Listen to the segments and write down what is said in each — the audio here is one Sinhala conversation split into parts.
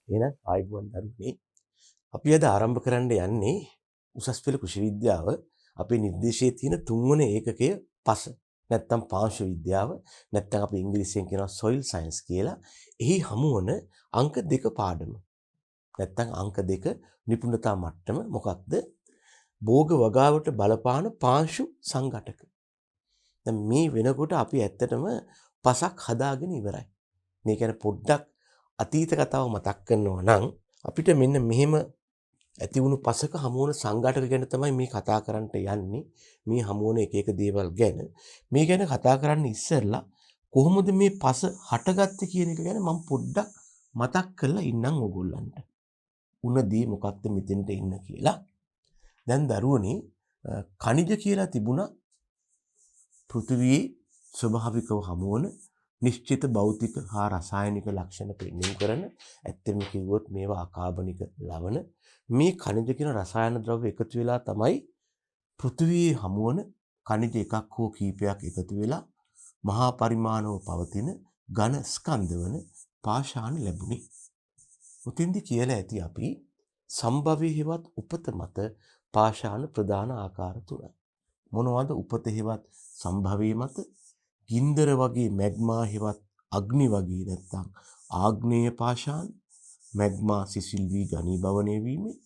එහෙනම් ආයුබෝවන් දරුවනේ. අපි අද ආරම්භ කරන්න යන්නේ උසස් පෙළ කෘෂි විද්‍යාව අපේ නිර්දේශයේ තියෙන තුන්වෙනි ඒකකය පස. නැත්තම් පාංශු විද්‍යාව නැත්තම් අපි ඉංග්‍රීසියෙන් කියනවා soil science කියලා. එහි හමු වන අංක 2 පාඩම. නැත්තම් අංක 2 නිපුණතා මට්ටම මොකක්ද? භෝග වගාවට බලපාන පාංශු සංඝටක. දැන් මේ වෙනකොට අපි ඇත්තටම පසක් හදාගෙන ඉවරයි. මේ කියන්නේ පොඩ්ඩක් අතීත කතාව මතක් කරනවා නම් අපිට මෙන්න මෙහෙම ඇති වුණු පසක හමු වන සංඝාටක ගැන තමයි මේ කතා කරන්නට යන්නේ. මේ හමු වන එක එක දේවල් ගැන. මේ ගැන කතා කරන්න ඉස්සෙල්ලා කොහොමද මේ පස හටගත්තේ කියන එක ගැන මම පොඩ්ඩක් මතක් කරලා ඉන්නම් ඕගොල්ලන්ට. උනදී මොකක්ද මෙතෙන්ට ඉන්න කියලා. දැන් දරුවනේ ඛනිජ කියලා තිබුණා පෘථිවියේ ස්වභාවිකව හමු වන නිශ්චිත භෞතික හා රසායනික ලක්ෂණ පෙන්වීම කරන ඇත්තම කිව්වොත් මේවා අකාබනික ලවණ මේ ඛනිජ කියන රසායන ද්‍රව්‍ය එකතු වෙලා තමයි පෘථිවියේ හමු වන ඛනිජ එකක් හෝ කීපයක් එකතු වෙලා මහා පරිමාණව පවතින ඝන ස්කන්ධ වන පාෂාණ ලැබුණේ. උතින්දි කියලා ඇති අපි සම්භවයේ හෙවත් උපත මත පාෂාණ ප්‍රධාන ආකාර තුනයි. මොනවද උපත හෙවත් සම්භවයේ මත? ගින්දර වගේ මැග්මා හෙවත් අග්නි වගේ නැත්තම් ආග්නේය පාෂාණ මැග්මා සිසිල් වී ඝනීභවනය වීමෙන්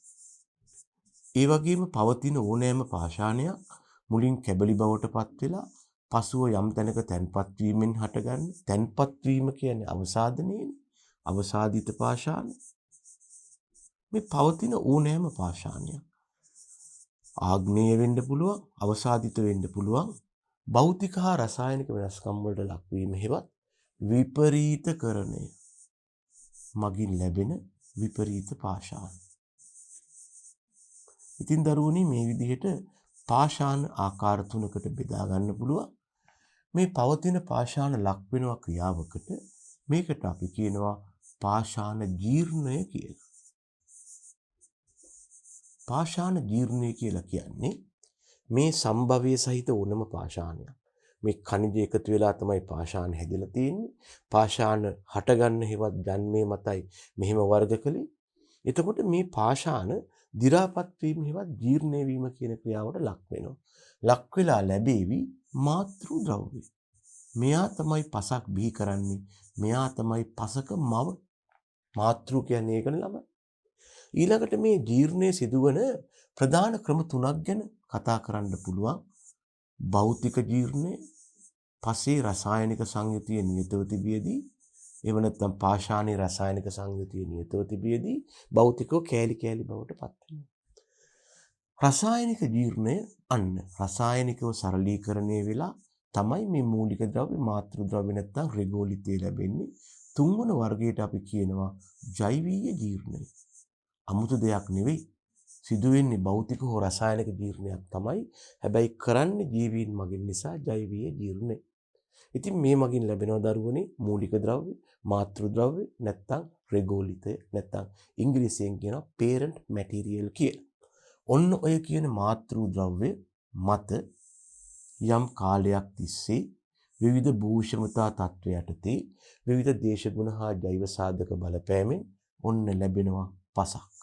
ඒ වගේම පවතින ඕනෑම පාෂාණයක් මුලින් කැබලි බවට පත් වෙලා පසුව යම් තැනක තැන්පත් වීමෙන් හටගන්න තැන්පත් වීම කියන්නේ අවසාදනයනේ අවසාදිත පාෂාණ මේ පවතින ඕනෑම පාෂාණයක් ආග්නේය වෙන්න පුළුවන් අවසාදිත වෙන්න පුළුවන් භෞතික හා රසායනික වෙනස්කම් වලට ලක්වීම හෙවත් විපරීතකරණය මගින් ලැබෙන විපරීත පාෂාණ. ඉතින් දරුවනේ මේ විදිහට පාෂාණ ආකාර තුනකට බෙදා ගන්න පුළුවන්. මේ පවතින පාෂාණ ලක් වෙනවා ක්‍රියාවකට මේකට අපි කියනවා පාෂාණ ජීර්ණය කියලා. පාෂාණ ජීර්ණය කියලා කියන්නේ මේ සම්භවයේ සහිත ඕනම පාෂාණයක්. මේ ඛනිජ එකතු වෙලා තමයි පාෂාණ හැදලා තියෙන්නේ. පාෂාණ හටගන්න හේවත් ජන්මේ මතයි මෙහෙම වර්ග කළේ. එතකොට මේ පාෂාණ දි รา පත් වීම හේවත් ජීර්ණය වීම කියන ක්‍රියාවට ලක් වෙනවා. ලක් වෙලා ලැබෙවි මාතෘ ද්‍රව්‍ය. මෙයා තමයි පසක් බිහි කරන්නේ. මෙයා තමයි පසක මව. මාතෘ කියන්නේ ඒකනේ ළමයි. ඊළඟට මේ ජීර්ණය සිදුවන ප්‍රධාන ක්‍රම තුනක් ගැන කතා කරන්න පුළුවන්. භෞතික ජීර්ණය, පසේ රසායනික සංයුතිය නියතව තිබියදී, එහෙම නැත්නම් පාෂාණයේ රසායනික සංයුතිය නියතව තිබියදී භෞතිකව කෑලි කෑලි බවට පත් වෙනවා. රසායනික ජීර්ණය අන්න රසායනිකව සරලීකරණය වෙලා තමයි මේ මූලික ද්‍රව්‍ය මාතෘ ද්‍රව්‍ය නැත්නම් රෙගෝලිතය ලැබෙන්නේ. තුන්වන වර්ගයට අපි කියනවා ජෛවීය ජීර්ණය. අමුතු දෙයක් නෙවෙයි. සිදුවෙන්නේ භෞතික හෝ රසායනික ජීර්ණයක් තමයි. හැබැයි කරන්නේ ජීවීන් මගින් නිසා ජෛවීය ජීර්ණය. ඉතින් මේ මගින් ලැබෙනවා දරුවනේ මූලික ද්‍රව්‍ය, මාතෘ ද්‍රව්‍ය නැත්තම් රෙගෝලිතය නැත්තම් ඉංග්‍රීසියෙන් කියනවා parent material කියලා. ඔන්න ඔය කියන මාතෘ ද්‍රව්‍ය මත යම් කාලයක් තිස්සේ විවිධ භූෂමතා තත්ත්ව යටතේ විවිධ දේශගුණ හා ජෛව සාධක බලපෑමෙන් ඔන්න ලැබෙනවා පසක්.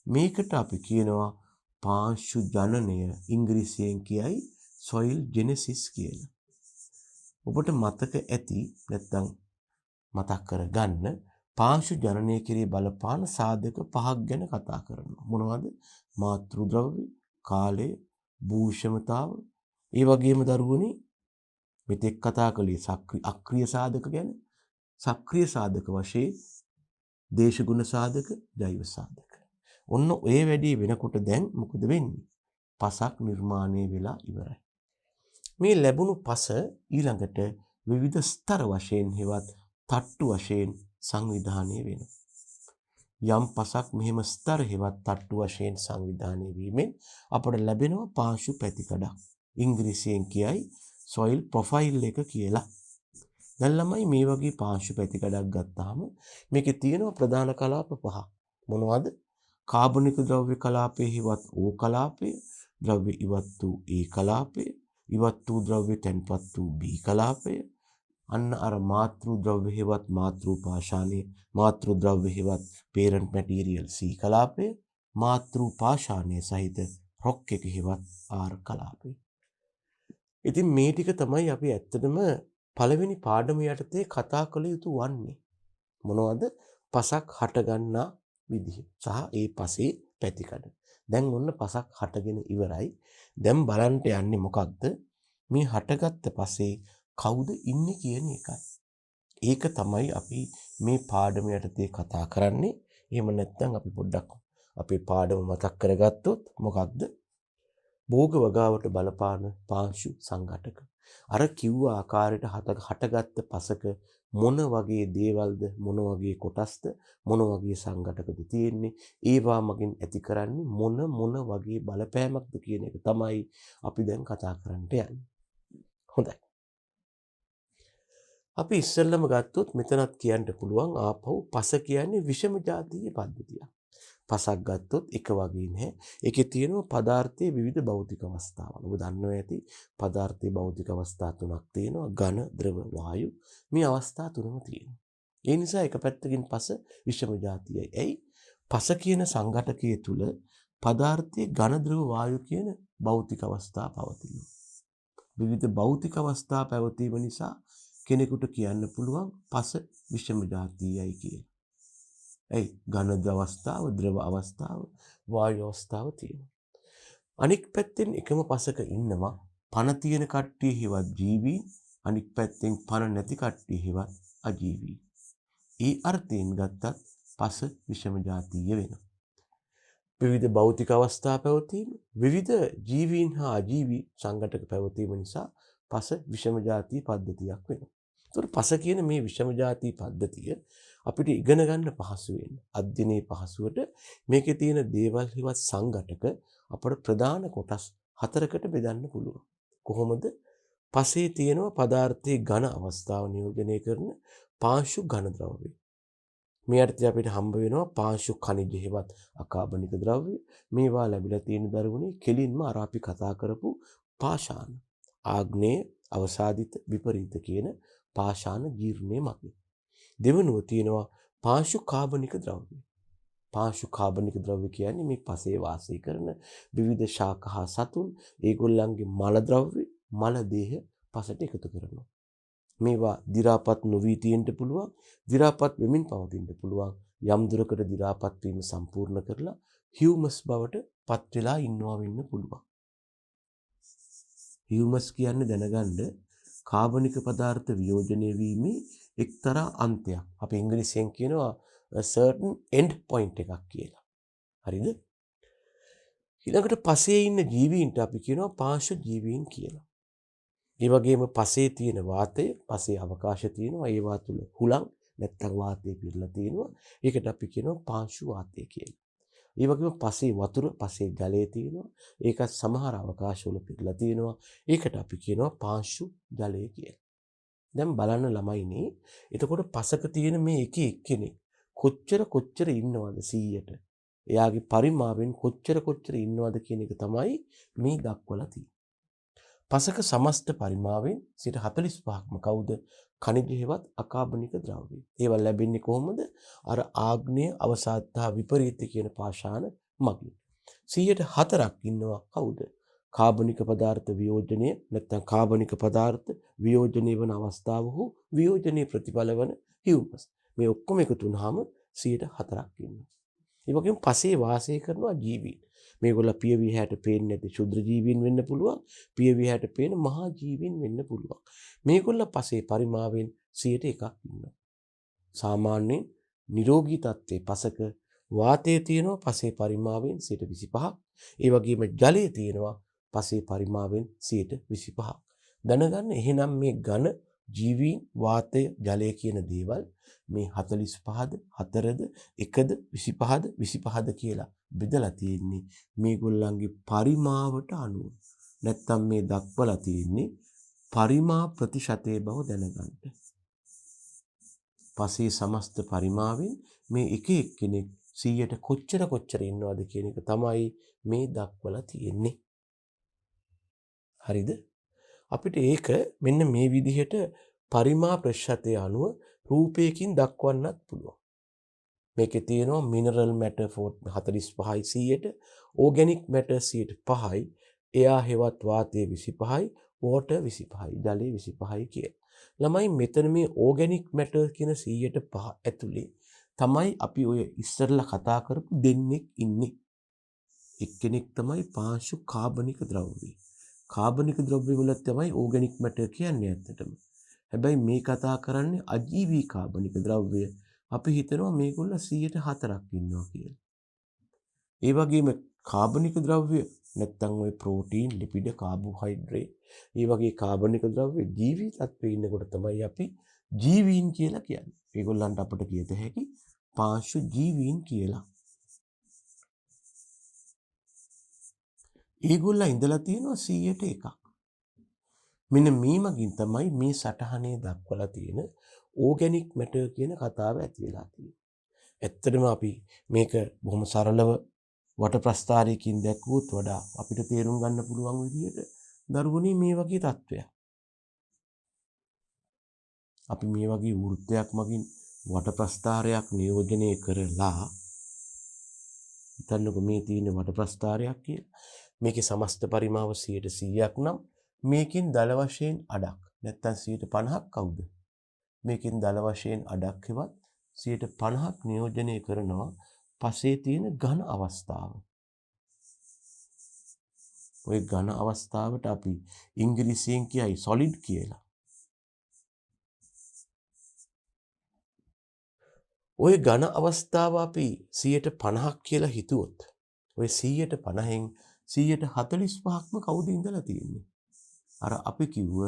මේකට අපි කියනවා පාංශු ජනනය ඉංග්‍රීසියෙන් කියයි soil genesis කියලා. ඔබට මතක ඇති නැත්නම් මතක් කරගන්න පාංශු ජනනය කෙරේ බලපාන සාධක පහක් ගැන කතා කරනවා. මොනවද? මාතෘ ද්‍රව්‍ය, කාලය, භූෂමතාව, ඒ වගේම දරුවනේ මෙතෙක් කතා කළේ අක්‍රීය සාධක ගැන. සක්‍රීය සාධක වශයෙන් දේශගුණ සාධක, ජෛව සාධක. ඔන්න ඔය වැඩි වෙනකොට දැන් මොකද වෙන්නේ? පසක් නිර්මාණය වෙලා ඉවරයි. මේ ලැබුණු පස ඊළඟට විවිධ ස්තර වශයෙන් හෙවත් තට්ටු වශයෙන් සංවිධානය වෙනවා. යම් පසක් මෙහෙම ස්තර හෙවත් තට්ටු වශයෙන් සංවිධානය වීමෙන් අපට ලැබෙනවා පාංශු පැතිකඩක්. ඉංග්‍රීසියෙන් කියයි soil profile එක කියලා. දැන් ළමයි මේ වගේ පාංශු පැතිකඩක් ගත්තාම මේකේ තියෙනවා ප්‍රධාන කලාප පහක්. මොනවද? කාබනික ද්‍රව්‍ය කලාපයේ හෙවත් O කලාපය, ද්‍රව්‍ය ඉවත් වූ A කලාපය, ඉවත් වූ ද්‍රව්‍ය තැන්පත් වූ B කලාපය, අන්න අර මාතෘ ද්‍රව්‍ය හේවත් මාතෘ පාෂාණයේ මාතෘ ද්‍රව්‍ය හේවත් parent material C කලාපය මාතෘ පාෂාණයේ සහිත රොක් එක හේවත් R කලාපය. ඉතින් මේ ටික තමයි අපි ඇත්තටම පළවෙනි පාඩම යටතේ කතා කළ යුතු වන්නේ. මොනවද? පසක් හටගන්නා විදිහ සහ ඒ පසේ පැතිකඩ. දැන් ඔන්න පසක් හටගෙන ඉවරයි. දැන් බලන්න යන්නේ මොකක්ද? මේ හටගත්ත පසේ කවුද ඉන්නේ කියන එකයි. ඒක තමයි අපි මේ පාඩම යටතේ කතා කරන්නේ. එහෙම නැත්නම් අපි පොඩ්ඩක් අපේ පාඩම මතක් කරගත්තොත් මොකක්ද? භෝග වගාවට බලපාන පාංශු සංඝටක. අර කිව්ව ආකාරයට හටගත්ත පසක මොන වගේ දේවල්ද මොන වගේ කොටස්ද මොන වගේ සංඝටකද තියෙන්නේ ඒවා මගින් ඇති කරන්නේ මොන වගේ බලපෑමක්ද කියන එක තමයි අපි දැන් කතා කරන්න යන්නේ. හොඳයි. අපි ඉස්සෙල්ලම ගත්තොත් මෙතනත් කියන්න පුළුවන් ආපහු පස කියන්නේ විෂම ජාතීය පද්ධතියක්. පසක් ගත්තොත් එක වගේ නැහැ. ඒකේ තියෙනවා පදාර්ථයේ විවිධ භෞතික අවස්ථාවල්. ඔබ දන්නවා ඇති පදාර්ථයේ භෞතික අවස්ථා තුනක් තියෙනවා. ඝන, ද්‍රව, වායු. මේ අවස්ථා තුනම තියෙනවා. ඒ නිසා එක පැත්තකින් පස විෂම ජාතියයි. ඇයි? පස කියන සංඝටකයේ තුල පදාර්ථයේ ඝන, ද්‍රව, වායු කියන භෞතික අවස්ථා පවතිනවා. විවිධ භෞතික අවස්ථා පැවතීම නිසා කෙනෙකුට කියන්න පුළුවන් පස විෂම ජාතියයි කියලා. ඇයි? ඝන අවස්ථාව, ද්‍රව අවස්ථාව, වායු අවස්ථාව තියෙනවා. අනික් පැත්තෙන් එකම පසක ඉන්නවා පණ තියෙන කට්ටිය හිවත් ජීවී, අනික් පැත්තෙන් පණ නැති කට්ටිය හිවත් අජීවී. ඒ අර්ථයෙන් ගත්තත් පස විෂම ජාතීය වෙනවා. විවිධ භෞතික අවස්ථා පැවතීම, විවිධ ජීවීන් හා අජීවී සංඝටක පැවතීම නිසා පස විෂම ජාතීය පද්ධතියක් වෙනවා. ඒතකොට පස කියන මේ විෂම ජාතීය පද්ධතිය අපිට ඉගෙන ගන්න පහසු වෙන්න. අධ්‍යයනයේ පහසුවට මේකේ තියෙන දේවල් හිවත් සංඝටක අපට ප්‍රධාන කොටස් හතරකට බෙදන්න පුළුවන්. කොහොමද? පසේ තියෙනවා පදාර්ථයේ ඝන අවස්ථාව නියෝජනය කරන පාංශු ඝන ද්‍රව්‍ය. මේ අර්ථය අපිට හම්බ වෙනවා පාංශු ඛනිජ හේවත් අකාබනික ද්‍රව්‍ය. මේවා ලැබිලා තියෙන දරුවනේ කෙලින්ම අර අපි කතා කරපු පාෂාණ. ආග්නේය, අවසාදිත, විපරීත කියන පාෂාණ ජීර්ණයේ මගින්. දෙවනුව තියෙනවා පාංශු කාබනික ද්‍රව්‍ය. පාංශු කාබනික ද්‍රව්‍ය කියන්නේ මේ පසේ වාසය කරන විවිධ ශාක හා සතුන් ඒගොල්ලන්ගේ මල ද්‍රව්‍ය, මල දේහ පසට එකතු කරනවා. මේවා දි รา පත් නොවී තියෙන්න පුළුවන්, දි รา පත් වෙමින් පවතින්න පුළුවන්. යම් දුරකට දි รา පත් වීම සම්පූර්ණ කරලා හියුමස් බවට පත් වෙලා ඉන්නවා වෙන්න පුළුවන්. හියුමස් කියන්නේ දැනගන්න කාබනික පදාර්ථ වියෝජනය වීමේ එක්තරා අන්තයක්. අපි ඉංග්‍රීසියෙන් කියනවා a certain end point එකක් කියලා. හරිද? ඊළඟට පසේ ඉන්න ජීවීන්ට අපි කියනවා පාංශු ජීවීන් කියලා. ඒ වගේම පසේ තියෙන වාතය, පසේ අවකාශ තියෙනවා. ඒවා තුල හුලං නැත්තම් වාතය පිරලා තියෙනවා. ඒකට අපි කියනවා පාංශු වාතය කියලා. ඒ වගේම පසේ වතුර, පසේ ජලය තියෙනවා. ඒකත් සමහර අවකාශවල පිරලා තියෙනවා. ඒකට අපි කියනවා පාංශු ජලය කියලා. දැන් බලන්න ළමයිනේ. එතකොට පසක තියෙන මේ එක එක්කෙනෙක් කොච්චර ඉන්නවද 100ට? එයාගේ පරිමාවෙන් කොච්චර ඉන්නවද කියන එක තමයි මේ දක්වලා තියෙන්නේ. පසක සමස්ත පරිමාවෙන් 45%ක්ම කවුද? ඛනිජ හේවත් අකාබනික ද්‍රව්‍ය. ඒවා ලැබෙන්නේ කොහොමද? අර ආග්නේය, අවසාදතා, විපරීත කියන පාෂාණ මගින්. 104ක් ඉන්නවා කවුද? කාබනික පදාර්ථ වියෝජනය නැත්නම් කාබනික පදාර්ථ වියෝජනය වන අවස්ථාව හෝ වියෝජනයේ ප්‍රතිඵල වන හියුමස්. මේ ඔක්කොම එකතු වුනහම 104ක් ඉන්නවා. ඒ වගේම පසේ වාසය කරනවා ජීවීන්. මේගොල්ල පියවි හැට පේන්නේ නැති ශුද්‍ර ජීවීන් වෙන්න පුළුවන්. පියවි හැට පේන මහා ජීවීන් වෙන්න පුළුවන්. මේගොල්ල පසේ පරිමාවෙන් 101ක් ඉන්නවා. සාමාන්‍යයෙන් නිරෝගී තත්ත්වයේ පසක වාතයේ තියෙනවා පසේ පරිමාවෙන් 25ක්. ඒ වගේම ජලයේ තියෙනවා පසේ පරිමාවෙන් 25ක්. දැනගන්න එහෙනම් මේ ඝන ජීවීන්, වාතය, ජලය කියන දේවල් මේ 45ද 4ද 1ද 25ද 25ද කියලා බෙදලා තියෙන්නේ මේගොල්ලන්ගේ පරිමාවට අනුව. නැත්තම් මේ දක්වලා තියෙන්නේ පරිමා ප්‍රතිශතයේ බව දැනගන්න. පසේ සමස්ත පරිමාවෙන් මේ එක එක්කෙනෙක් 100ට කොච්චර ඉන්නවද කියන එක තමයි මේ දක්වලා තියෙන්නේ. හරිද? අපිට ඒක මෙන්න මේ විදිහට පරිමා ප්‍රතිශතය අනුව රූපයකින් දක්වන්නත් පුළුවන්. මේකේ තියෙනවා මිනරල් මැටර් 45%ට, ඕගැනික් මැටර් 5%යි, එයා හෙවත් වාතය 25%යි, වෝටර් 25%යි, ජලය 25%යි කියලා. ළමයි මෙතන මේ ඕගැනික් මැටර් කියන 100% ඇතුලේ තමයි අපි ඔය ඉස්සරලා කතා කරපු දෙන්නෙක් ඉන්නේ. එක්කෙනෙක් තමයි පාංශු කාබනික ද්‍රව්‍ය. කාබනික ද්‍රව්‍ය වල තමයි ඕගැනික් මැටර් කියන්නේ ඇත්තටම. හැබැයි මේ කතා කරන්නේ අජීවී කාබනික ද්‍රව්‍ය. අපි හිතනවා මේගොල්ල 104ක් ඉන්නවා කියලා. ඒ වගේම කාබනික ද්‍රව්‍ය නැත්තම් ওই ප්‍රෝටීන්, ලිපිඩ, කාබෝහයිඩ්‍රේට්, මේ වගේ කාබනික ද්‍රව්‍ය ජීවී තත්ත්වයේ ඉන්නකොට තමයි අපි ජීවීන් කියලා කියන්නේ. ඒගොල්ලන්ට අපිට කියත හැකි පාංශු ජීවීන් කියලා. ඒගොල්ල ඉඳලා තියෙනවා 100ට 1ක්. මෙන්න මේ මගින් තමයි මේ සටහනේ දක්වලා තියෙන ඕගැනික් මැටර් කියන කතාව ඇති වෙලා තියෙන්නේ. ඇත්තටම අපි මේක බොහොම සරලව වට ප්‍රස්ථාරයකින් දැක්වුවොත් වඩා අපිට තේරුම් ගන්න පුළුවන් විදිහට දරුවනේ මේ වගේ තත්ත්වයක්. අපි මේ වගේ වෘත්තයක් මගින් වට ප්‍රස්ථාරයක් නියෝජනය කරලා හිතන්නකො මේ තියෙන වට ප්‍රස්ථාරයක් කියලා. මේකේ සමස්ත පරිමාව 100%ක් නම් මේකෙන් දල වශයෙන් අඩක් නැත්තම් 50%ක් කවුද? මේකෙන් දල වශයෙන් අඩක් හෙවත් 50%ක් නියෝජනය කරනවා පසේ තියෙන ඝන අවස්ථාව. ওই ඝන අවස්ථාවට අපි ඉංග්‍රීසියෙන් කියයි solid කියලා. ওই ඝන අවස්ථාව අපි 50%ක් කියලා හිතුවොත් ওই 50%න් 145ක්ම කවුද ඉඳලා තියෙන්නේ? අර අපි කිව්ව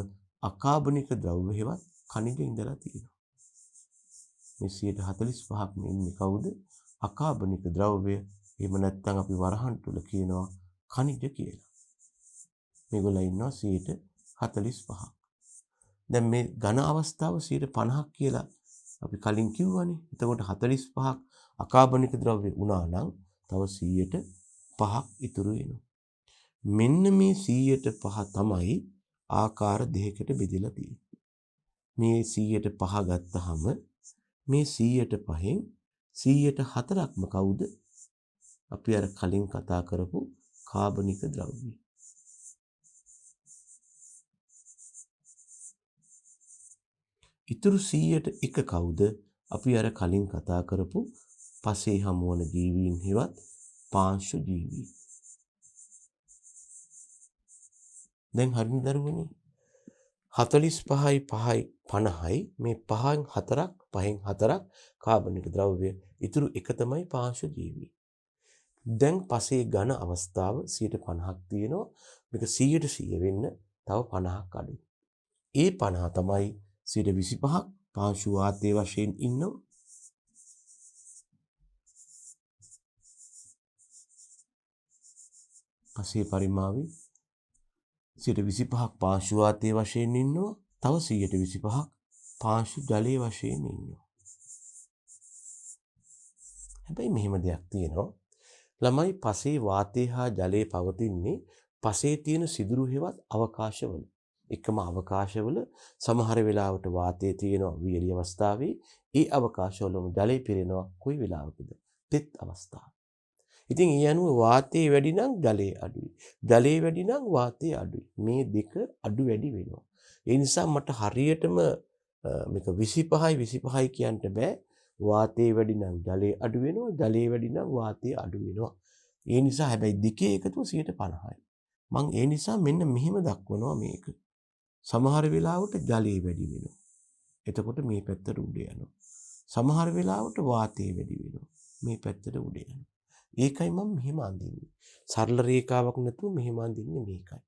අකාබනික ද්‍රව්‍ය හෙවත් ඛනිජ ඉඳලා තියෙනවා. මේ 145ක්ම ඉන්නේ කවුද? අකාබනික ද්‍රව්‍ය. එහෙම නැත්නම් අපි වරහන් තුල කියනවා ඛනිජ කියලා. මේගොල්ලෝ ඉන්නවා 145ක්. දැන් මේ ඝන අවස්ථාව 50ක් කියලා අපි කලින් කිව්වනේ. එතකොට 45ක් අකාබනික ද්‍රව්‍ය වුණා නම් තව 105ක් ඉතුරු වෙනවා. මෙන්න මේ 105 තමයි ආකාර දෙකකට බෙදලා තියෙන්නේ. මේ 105 ගත්තාම මේ 105න් 104ක්ම කවුද? අපි අර කලින් කතා කරපු කාබනික ද්‍රව්‍ය. ඉතුරු 101 කවුද? අපි අර කලින් කතා කරපු පසේ හමුවන ජීවීන් හෙවත් පාංශු ජීවීන්. දැන් හරියට දරුවනේ 45යි 5යි 50යි මේ 5න් 4ක් කාබනික ද්‍රව්‍ය. ඉතුරු එක තමයි පාංශු ජීවී. දැන් පසේ ඝන අවස්ථාව 50ක් තියෙනවා. මේක 100% වෙන්න තව 50ක් අඩුයි. ඒ 50 තමයි 25ක් පාංශු වාතයේ වශයෙන් ඉන්නවා. පසේ පරිමාවේ 125ක් පාංශු වාතයේ වශයෙන් ඉන්නවා. තව 125ක් පාංශු ජලයේ වශයෙන් ඉන්නවා. හැබැයි මෙහෙම දෙයක් තියෙනවා. ළමයි පසේ වාතය හා ජලය පවතින්නේ පසේ තියෙන සිදුරු හෙවත් අවකාශවල. එකම අවකාශවල සමහර වෙලාවට වාතය තියෙනවා වියලි අවස්ථාවේ. ඒ අවකාශවලම ජලය පිරෙනවා කොයි වෙලාවකද? තෙත් අවස්ථාවේ. ඉතින් ඒ අනුව වාතය වැඩි නම් ජලය අඩුයි. ජලය වැඩි නම් වාතය අඩුයි. මේ දෙක අඩු වැඩි වෙනවා. ඒ නිසා මට හරියටම මේක 25යි කියන්න බෑ. වාතය වැඩි නම් ජලය අඩු වෙනවා. ජලය වැඩි නම් වාතය අඩු වෙනවා. ඒ නිසා හැබැයි දෙකේ එකතුව 150යි. මම ඒ නිසා මෙන්න මෙහෙම දක්වනවා මේක. සමහර වෙලාවට ජලය වැඩි වෙනවා. එතකොට මේ පැත්තට උඩ යනවා. සමහර වෙලාවට වාතය වැඩි වෙනවා. මේ පැත්තට උඩ යනවා. ඒකයි මම මෙහෙම අඳින්නේ. සරල රේඛාවක් නැතුව මෙහෙම අඳින්නේ මේකයි.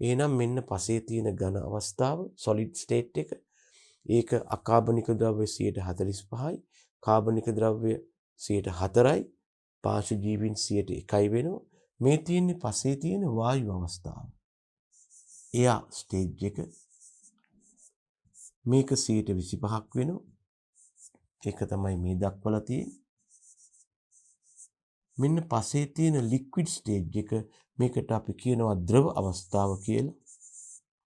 එහෙනම් මෙන්න පසේ තියෙන ඝන අවස්ථාව solid state එක. ඒක අකාබනික ද්‍රව්‍ය 145යි, කාබනික ද්‍රව්‍ය 104යි, පාංශු ජීවීන් 101යි වෙනවා. මේ තියෙන්නේ පසේ තියෙන වායු අවස්ථාව. එයා ස්ටේජ් එක. මේක 125ක් වෙනවා. ඒක තමයි මේ දක්වලා තියෙන්නේ. මෙන්න පසේ තියෙන ලික්විඩ් ස්ටේජ් එක. මේකට අපි කියනවා ද්‍රව අවස්ථාව කියලා.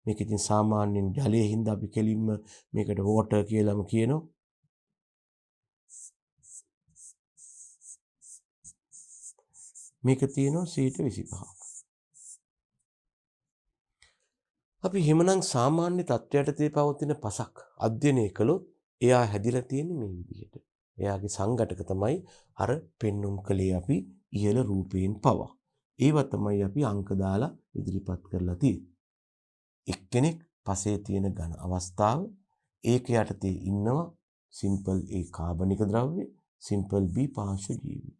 මේක ඉතින් සාමාන්‍යයෙන් ජලයේ හින්දා අපි කෙලින්ම මේකට වෝටර් කියලාම කියනවා. මේක තියෙනවා 25%. අපි හිමනම් සාමාන්‍ය තත්ත්වයට පවතින පසක් අධ්‍යයනය කළොත් එයා හැදිලා තියෙන්නේ මේ විදිහට. එයාගේ සංඝටක තමයි අර පෙන්눔 කලේ අපි ඉහළ රූපයෙන් පවා. ඒවා තමයි අපි අංක දාලා ඉදිරිපත් කරලා තියෙන්නේ. එක්කෙනෙක් පසේ තියෙන ඝන අවස්ථාව ඒක යටතේ ඉන්නවා සිම්පල් A කාබනික ද්‍රව්‍ය, සිම්පල් B පාංශු ජීවි.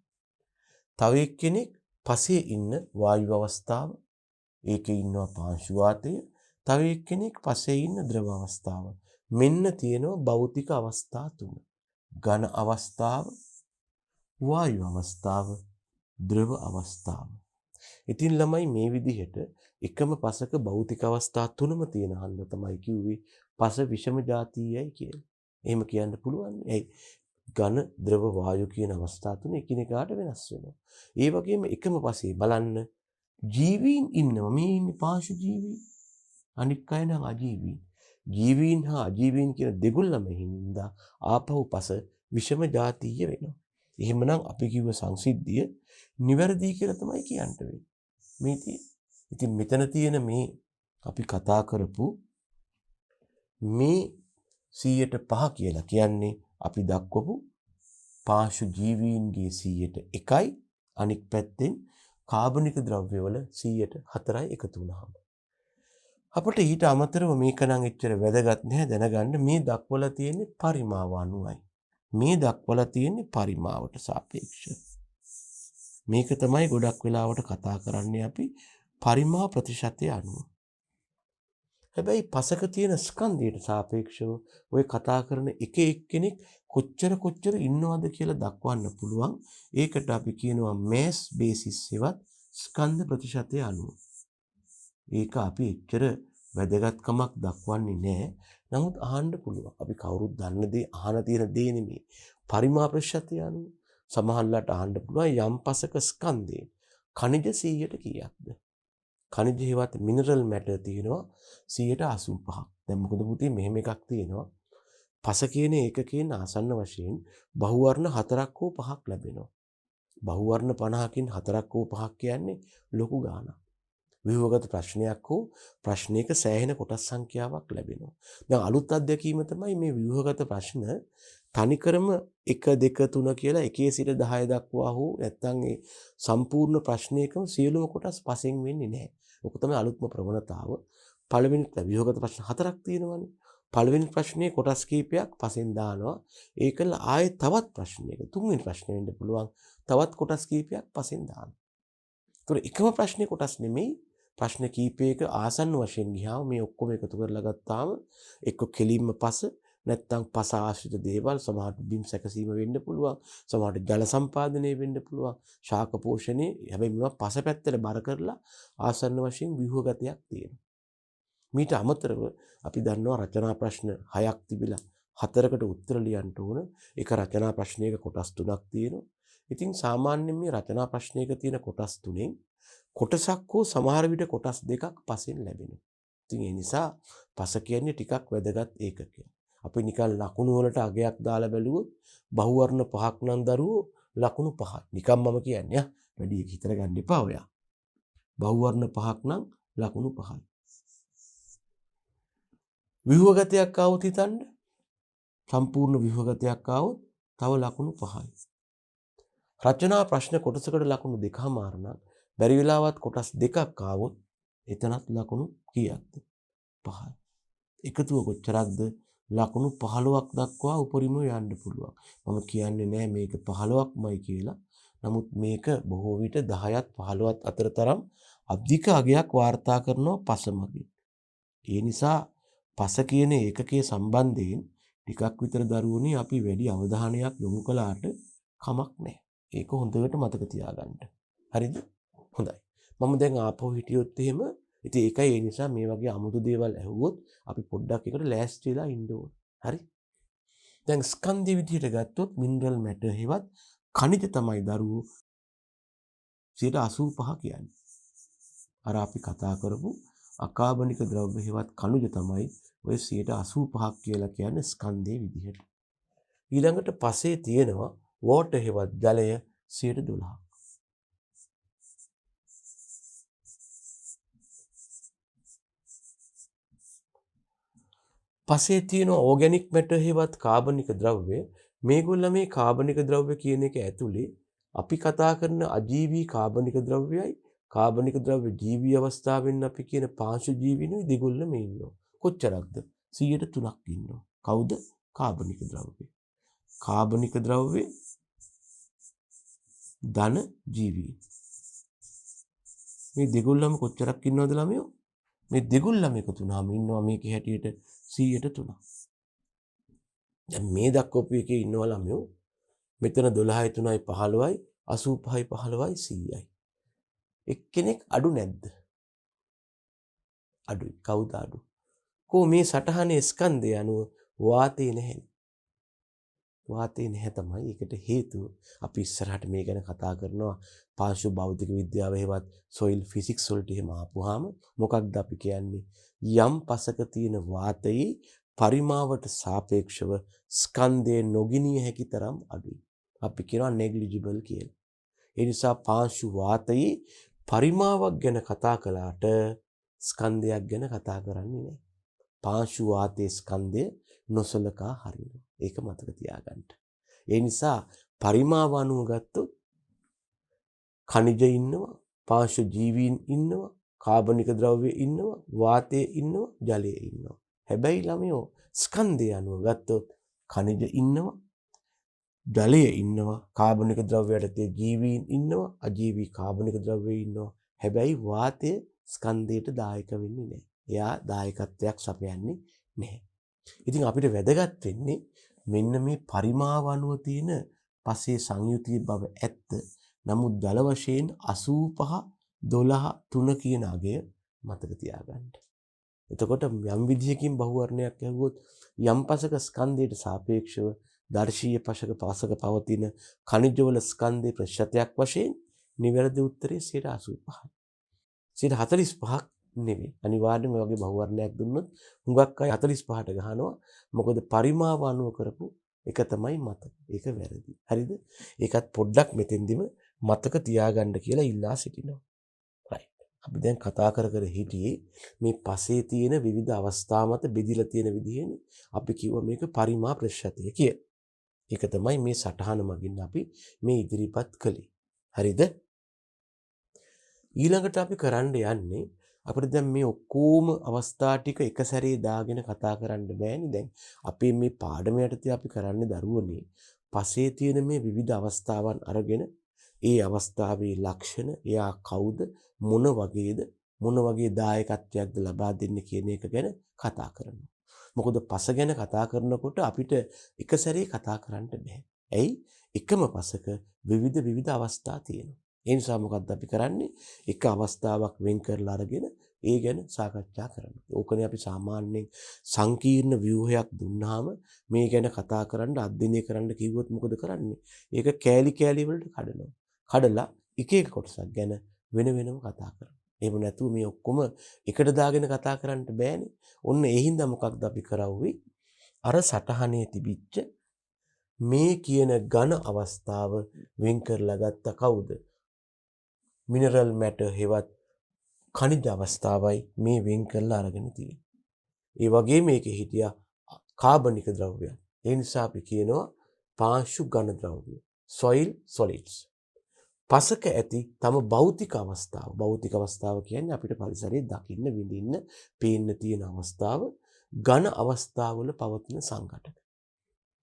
තව එක්කෙනෙක් පසේ ඉන්න වායු අවස්ථාව ඒකේ ඉන්නවා පාංශු වාතය. තව එක්කෙනෙක් පසේ ඉන්න ද්‍රව අවස්ථාව. මෙන්න තියෙනවා භෞතික අවස්ථා තුන. ඝන අවස්ථාව, වායු අවස්ථාව, ද්‍රව අවස්ථාව. ඉතින් ළමයි මේ විදිහට එකම පසක භෞතික අවස්ථා තුනම තියෙන හන්ද තමයි කිව්වේ පස විෂම જાතියයි කියලා. එහෙම කියන්න පුළුවන්. ඇයි? ඝන, ද්‍රව, වායු කියන අවස්ථා තුන එකිනෙකාට වෙනස් වෙනවා. ඒ වගේම එකම පසේ බලන්න ජීවීන් ඉන්නවා. මේ ඉන්නේ පාංශු ජීවීන්. අනික් අය නම් අජීවීන්. ජීවීන් හා අජීවීන් කියන දෙගොල්ලම හින්දා ආපහු පස විෂම જાතිය වෙනවා. එහෙමනම් අපි කිව්ව සංසිද්ධිය නිවැරදි කියලා තමයි කියන්න වෙන්නේ. මේ ඉතින් මෙතන තියෙන මේ අපි කතා කරපු මේ 100% කියලා කියන්නේ අපි දක්වපු පාංශු ජීවීන්ගේ 100%යි අනික් පැත්තෙන් කාබනික ද්‍රව්‍යවල 104යි එකතු වුණාම. අපිට ඊට අමතරව මේක නම් එච්චර වැදගත් නැහැ දැනගන්න මේ දක්වලා තියෙන්නේ පරිමාව අනුවයි. මේ දක්වලා තියෙන්නේ පරිමාවට සාපේක්ෂව. මේක තමයි ගොඩක් වෙලාවට කතා කරන්නේ අපි පරිමා ප්‍රතිශතය අනුව. හැබැයි පසක තියෙන ස්කන්ධයට සාපේක්ෂව ඔය කතා කරන එක එක්කෙනෙක් කොච්චර ඉන්නවද කියලා දක්වන්න පුළුවන්. ඒකට අපි කියනවා mass basis එවත් ස්කන්ධ ප්‍රතිශතය අනුව. ඒක අපි එච්චර වැදගත්කමක් දක්වන්නේ නැහැ. නමුත් අහන්න පුළුවන්. අපි කවුරුත් දන්න දේ අහන තියෙන දේ නෙමෙයි. පරිමා ප්‍රතිශතය අනුව සමහරවිට අහන්න පුළුවන් යම් පසක ස්කන්ධේ ඛනිජ 100ට කීයක්ද? ඛනිජ හේවත් මිනරල් මැටර් තියෙනවා 85%. දැන් මොකද පුතේ මෙහෙම එකක් තියෙනවා. පස කියන ඒකකයෙන් ආසන්න වශයෙන් බහුවර්ණ 4ක් හෝ 5ක් ලැබෙනවා. බහුවර්ණ 50කින් 4ක් හෝ 5ක් කියන්නේ ලොකු ගාණක්. විභවගත ප්‍රශ්නයක් හෝ ප්‍රශ්නයක සෑහෙන කොටස් සංඛ්‍යාවක් ලැබෙනවා. දැන් අලුත් අත්දැකීම තමයි මේ විභවගත ප්‍රශ්න තනිකරම 1 2 3 කියලා 1 සිට 10 දක්වා හෝ නැත්නම් ඒ සම්පූර්ණ ප්‍රශ්නයකම සියලුම කොටස් පසෙන් වෙන්නේ නැහැ. ඔක තමයි අලුත්ම ප්‍රවණතාව. පළවෙනි විභවගත ප්‍රශ්න 4ක් තියෙනවානේ. පළවෙනි ප්‍රශ්නේ කොටස් කීපයක් පසෙන් දානවා. ඒකල ආයේ තවත් ප්‍රශ්නයක තුන්වෙනි ප්‍රශ්නේ වෙන්න පුළුවන්. තවත් කොටස් කීපයක් පසෙන් දානවා. ඒතර එකම ප්‍රශ්නේ කොටස් නෙමෙයි ප්‍රශ්න කීපයක ආසන්න වශයෙන් ගියාම මේ ඔක්කොම එකතු කරලා ගත්තාම එක්ක කෙලින්ම පස නැත්නම් පස ආශ්‍රිත දේවල් සමහරට බිම් සැකසීම වෙන්න පුළුවන් සමහරට ජල සම්පාදනය වෙන්න පුළුවන් ශාක පෝෂණේ හැබැයි මේවා පස පැත්තට බර කරලා ආසන්න වශයෙන් ව්‍යුහගතයක් තියෙනවා. මීට අමතරව අපි දන්නවා රචනා ප්‍රශ්න 6ක් තිබිලා 4කට උත්තර ලියන්න ඕන. ඒක රචනා ප්‍රශ්නයක කොටස් 3ක් තියෙනවා. ඉතින් සාමාන්‍යයෙන් මේ රචනා ප්‍රශ්නයක තියෙන කොටස් 3න් කොටසක් හෝ සමහර විට කොටස් 2ක් පසෙන් ලැබෙනවා. ඉතින් ඒ නිසා පස කියන්නේ ටිකක් වැදගත් ඒකකයක්. අපි නිකන් ලකුණු වලට අගයක් දාලා බැලුවොත් බහුවර්ණ 5ක් නම් දරුවෝ ලකුණු 5යි. නිකන් මම කියන්නේ වැඩි එක හිතර ගන්න එපා ඔයා. බහුවර්ණ 5ක් නම් ලකුණු 5යි. විභවගතයක් ආවොත් හිතන්න සම්පූර්ණ විභවගතයක් ආවොත් තව ලකුණු 5යි. රචනා ප්‍රශ්න කොටසකට ලකුණු 2මාර නම් බැරි වෙලාවත් කොටස් 2ක් ආවොත් එතනත් ලකුණු කීයක්ද? 5යි. එකතුව කොච්චරක්ද? ලකුණු 15ක් දක්වා උපරිම යන්න පුළුවන්. මම කියන්නේ නෑ මේක 15ක්මයි කියලා. නමුත් මේක බොහෝ විට 10ත් 15ත් අතර තරම් අධික අගයක් වාර්තා කරනවා පස මගින්. ඒ නිසා පස කියන ඒකකයේ සම්බන්ධයෙන් ටිකක් විතර දරුවෝනි අපි වැඩි අවධානයක් යොමු කළාට කමක් නැහැ. ඒක හොඳට මතක තියාගන්න. හරිද? හොඳයි. මම දැන් ආපහු හිටියොත් එහෙම ඉතින් ඒකයි ඒ නිසා මේ වගේ අමුතු දේවල් ඇහුවොත් අපි පොඩ්ඩක් එකට ලෑස්ති වෙලා ඉන්න ඕන. හරි? දැන් ස්කන්ධය විදිහට ගත්තොත් මිනරල් මැටර් හේවත් ඛනිජ තමයි දරුවෝ 85% කියන්නේ. අර අපි කතා කරපු අකාබනික ද්‍රව්‍ය හෙවත් කණුජ තමයි ඔය 85% කියලා කියන්නේ ස්කන්ධයේ විදිහට. ඊළඟට පසේ තියෙනවා වෝටර් හෙවත් ජලය 12%. පසේ තියෙන ඕගැනික් මැටර් හෙවත් කාබනික ද්‍රව්‍ය. මේගොල්ල මේ කාබනික ද්‍රව්‍ය කියන එක ඇතුලේ අපි කතා කරන අජීවී කාබනික ද්‍රව්‍යයි කාබනික ද්‍රව්‍ය ජීවී අවස්ථාවෙන් අපි කියන පාංශු ජීවිනුයි දෙගොල්ලම ඉන්නවා. කොච්චරක්ද? 103ක් ඉන්නවා. කවුද? කාබනික ද්‍රව්‍ය. කාබනික ද්‍රව්‍ය ධන ජීවී. මේ දෙගොල්ලම කොච්චරක් ඉන්නවද ළමයෝ? මේ දෙගොල්ලම එකතු වුණාම ඉන්නවා මේකේ හැටියට 103ක්. දැන් මේ දක්වපු එකේ ඉන්නවා ළමයෝ මෙතන 12යි 3යි 15යි 85යි 15යි 100යි. එක්කෙනෙක් අඩු නැද්ද? අඩුයි. කවුද අඩු? කො මේ සටහනේ ස්කන්ධය අනුව වාතේ නැහැ. වාතේ නැහැ තමයි. ඒකට හේතුව අපි ඉස්සරහට මේ ගැන කතා කරනවා පාර්ශ්ව භෞතික විද්‍යාව හේවත් සොයිල් ෆිසික්ස් වලට එහෙම ආපුවාම මොකක්ද අපි කියන්නේ? යම් පසක තියෙන වාතයේ පරිමාවට සාපේක්ෂව ස්කන්ධයේ නොගිනිය හැකි තරම් අඩුයි. අපි කියනවා negligible කියලා. ඒ නිසා පාංශු වාතයේ පරිමාවක් ගැන කතා කළාට ස්කන්ධයක් ගැන කතා කරන්නේ නැහැ. පාංශු වාතයේ ස්කන්ධය නොසලකා හරිනවා. ඒක මතක තියාගන්න. ඒ නිසා පරිමාව අනුව ගත්තොත් ඛනිජ ඉන්නවා, පාංශු ජීවීන් ඉන්නවා, කාබනික ද්‍රව්‍ය ඉන්නවා, වාතය ඉන්නවා, ජලය ඉන්නවා. හැබැයි ළමයෝ ස්කන්ධය අනුව ගත්තොත් ඛනිජ ඉන්නවා, ජලය ඉන්නවා, කාබනික ද්‍රව්‍ය යටතේ ජීවීන් ඉන්නවා, අජීවී කාබනික ද්‍රව්‍ය ඉන්නවා. හැබැයි වාතය ස්කන්ධයට දායක වෙන්නේ නැහැ. එයා දායකත්වයක් සපයන්නේ නැහැ. ඉතින් අපිට වැදගත් වෙන්නේ මෙන්න මේ පරිමාව අනුව තියෙන පසේ සංයුතිය බව ඇත්ත. නමුත් දල වශයෙන් 85 12 3 කියන අගය මතක තියාගන්න. එතකොට යම් විදිහකින් බහුවර්ණයක් ඇහුවොත් යම් පසක ස්කන්ධයට සාපේක්ෂව දර්ශීය පසක පවතින ඛනිජවල ස්කන්ධේ ප්‍රතිශතයක් වශයෙන් නිවැරදි උත්තරේ 85යි. 45ක් නෙවෙයි. අනිවාර්යයෙන් මේ වගේ බහුවර්ණයක් දුන්නොත් හුඟක් අය 45ට ගහනවා. මොකද පරිමාව අනුව කරපු එක තමයි මතක. ඒක වැරදි. හරිද? ඒකත් පොඩ්ඩක් මෙතෙන්දිම මතක තියාගන්න කියලා ඉල්ලා සිටිනවා. right. අපි දැන් කතා කර හිටියේ මේ පසේ තියෙන විවිධ අවස්ථා මත බෙදිලා තියෙන විදිහනේ. අපි කිව්වා මේක පරිමා ප්‍රතිශතය කියලා. ඒක තමයි මේ සටහන මගින් අපි මේ ඉදිරිපත් කළේ. හරිද? ඊළඟට අපි කරන්න යන්නේ අපිට දැන් මේ ඔක්කොම අවස්ථා ටික එක සැරේ දාගෙන කතා කරන්න බෑනේ. දැන් අපේ මේ පාඩම යටතේ අපි කරන්නේ දරුවනේ පසේ තියෙන මේ විවිධ අවස්ථාවන් අරගෙන ඒ අවස්ථාවේ ලක්ෂණ එයා කවුද මොන වගේද මොන වගේ දායකත්වයක්ද ලබා දෙන්නේ කියන එක ගැන කතා කරනවා. මොකද පස ගැන කතා කරනකොට අපිට එක සැරේ කතා කරන්න බෑ. ඇයි? එකම පසක විවිධ අවස්ථා තියෙනවා. ඒ නිසා මොකක්ද අපි කරන්නේ? එක අවස්ථාවක් වෙන් කරලා අරගෙන ඒ ගැන සාකච්ඡා කරනවා. ඕකනේ අපි සාමාන්‍යයෙන් සංකීර්ණ ව්‍යුහයක් දුන්නාම මේ ගැන කතා කරන්න අධ්‍යයනය කරන්න කිව්වොත් මොකද කරන්නේ? ඒක කෑලි කෑලි වලට කඩනවා. කඩලා එක එක කොටසක් ගැන වෙනම කතා කරනවා. එහෙම නැතුව මේ ඔක්කොම එකට දාගෙන කතා කරන්න බෑනේ. ඔන්න ඒ හින්දා මොකක්ද අපි කරවුවේ? අර සටහනේ තිබිච්ච මේ කියන ඝන අවස්ථාව වෙන් කරලා ගත්ත කවුද? මිනරල් මැටර් හෙවත් ඛනිජ අවස්ථාවයි මේ වෙන් කරලා අරගෙන තියෙන්නේ. ඒ වගේ මේකේ හිටියා කාබනික ද්‍රව්‍යයන්. ඒ නිසා අපි කියනවා පාංශු ඝන ද්‍රව්‍ය. soil solids. පසක ඇති තම භෞතික අවස්ථාව. භෞතික අවස්ථාව කියන්නේ අපිට පරිසරයේ දකින්න, විඳින්න, පේන්න තියෙන අවස්ථාව. ඝන අවස්ථාවල පවතින සංඝටක.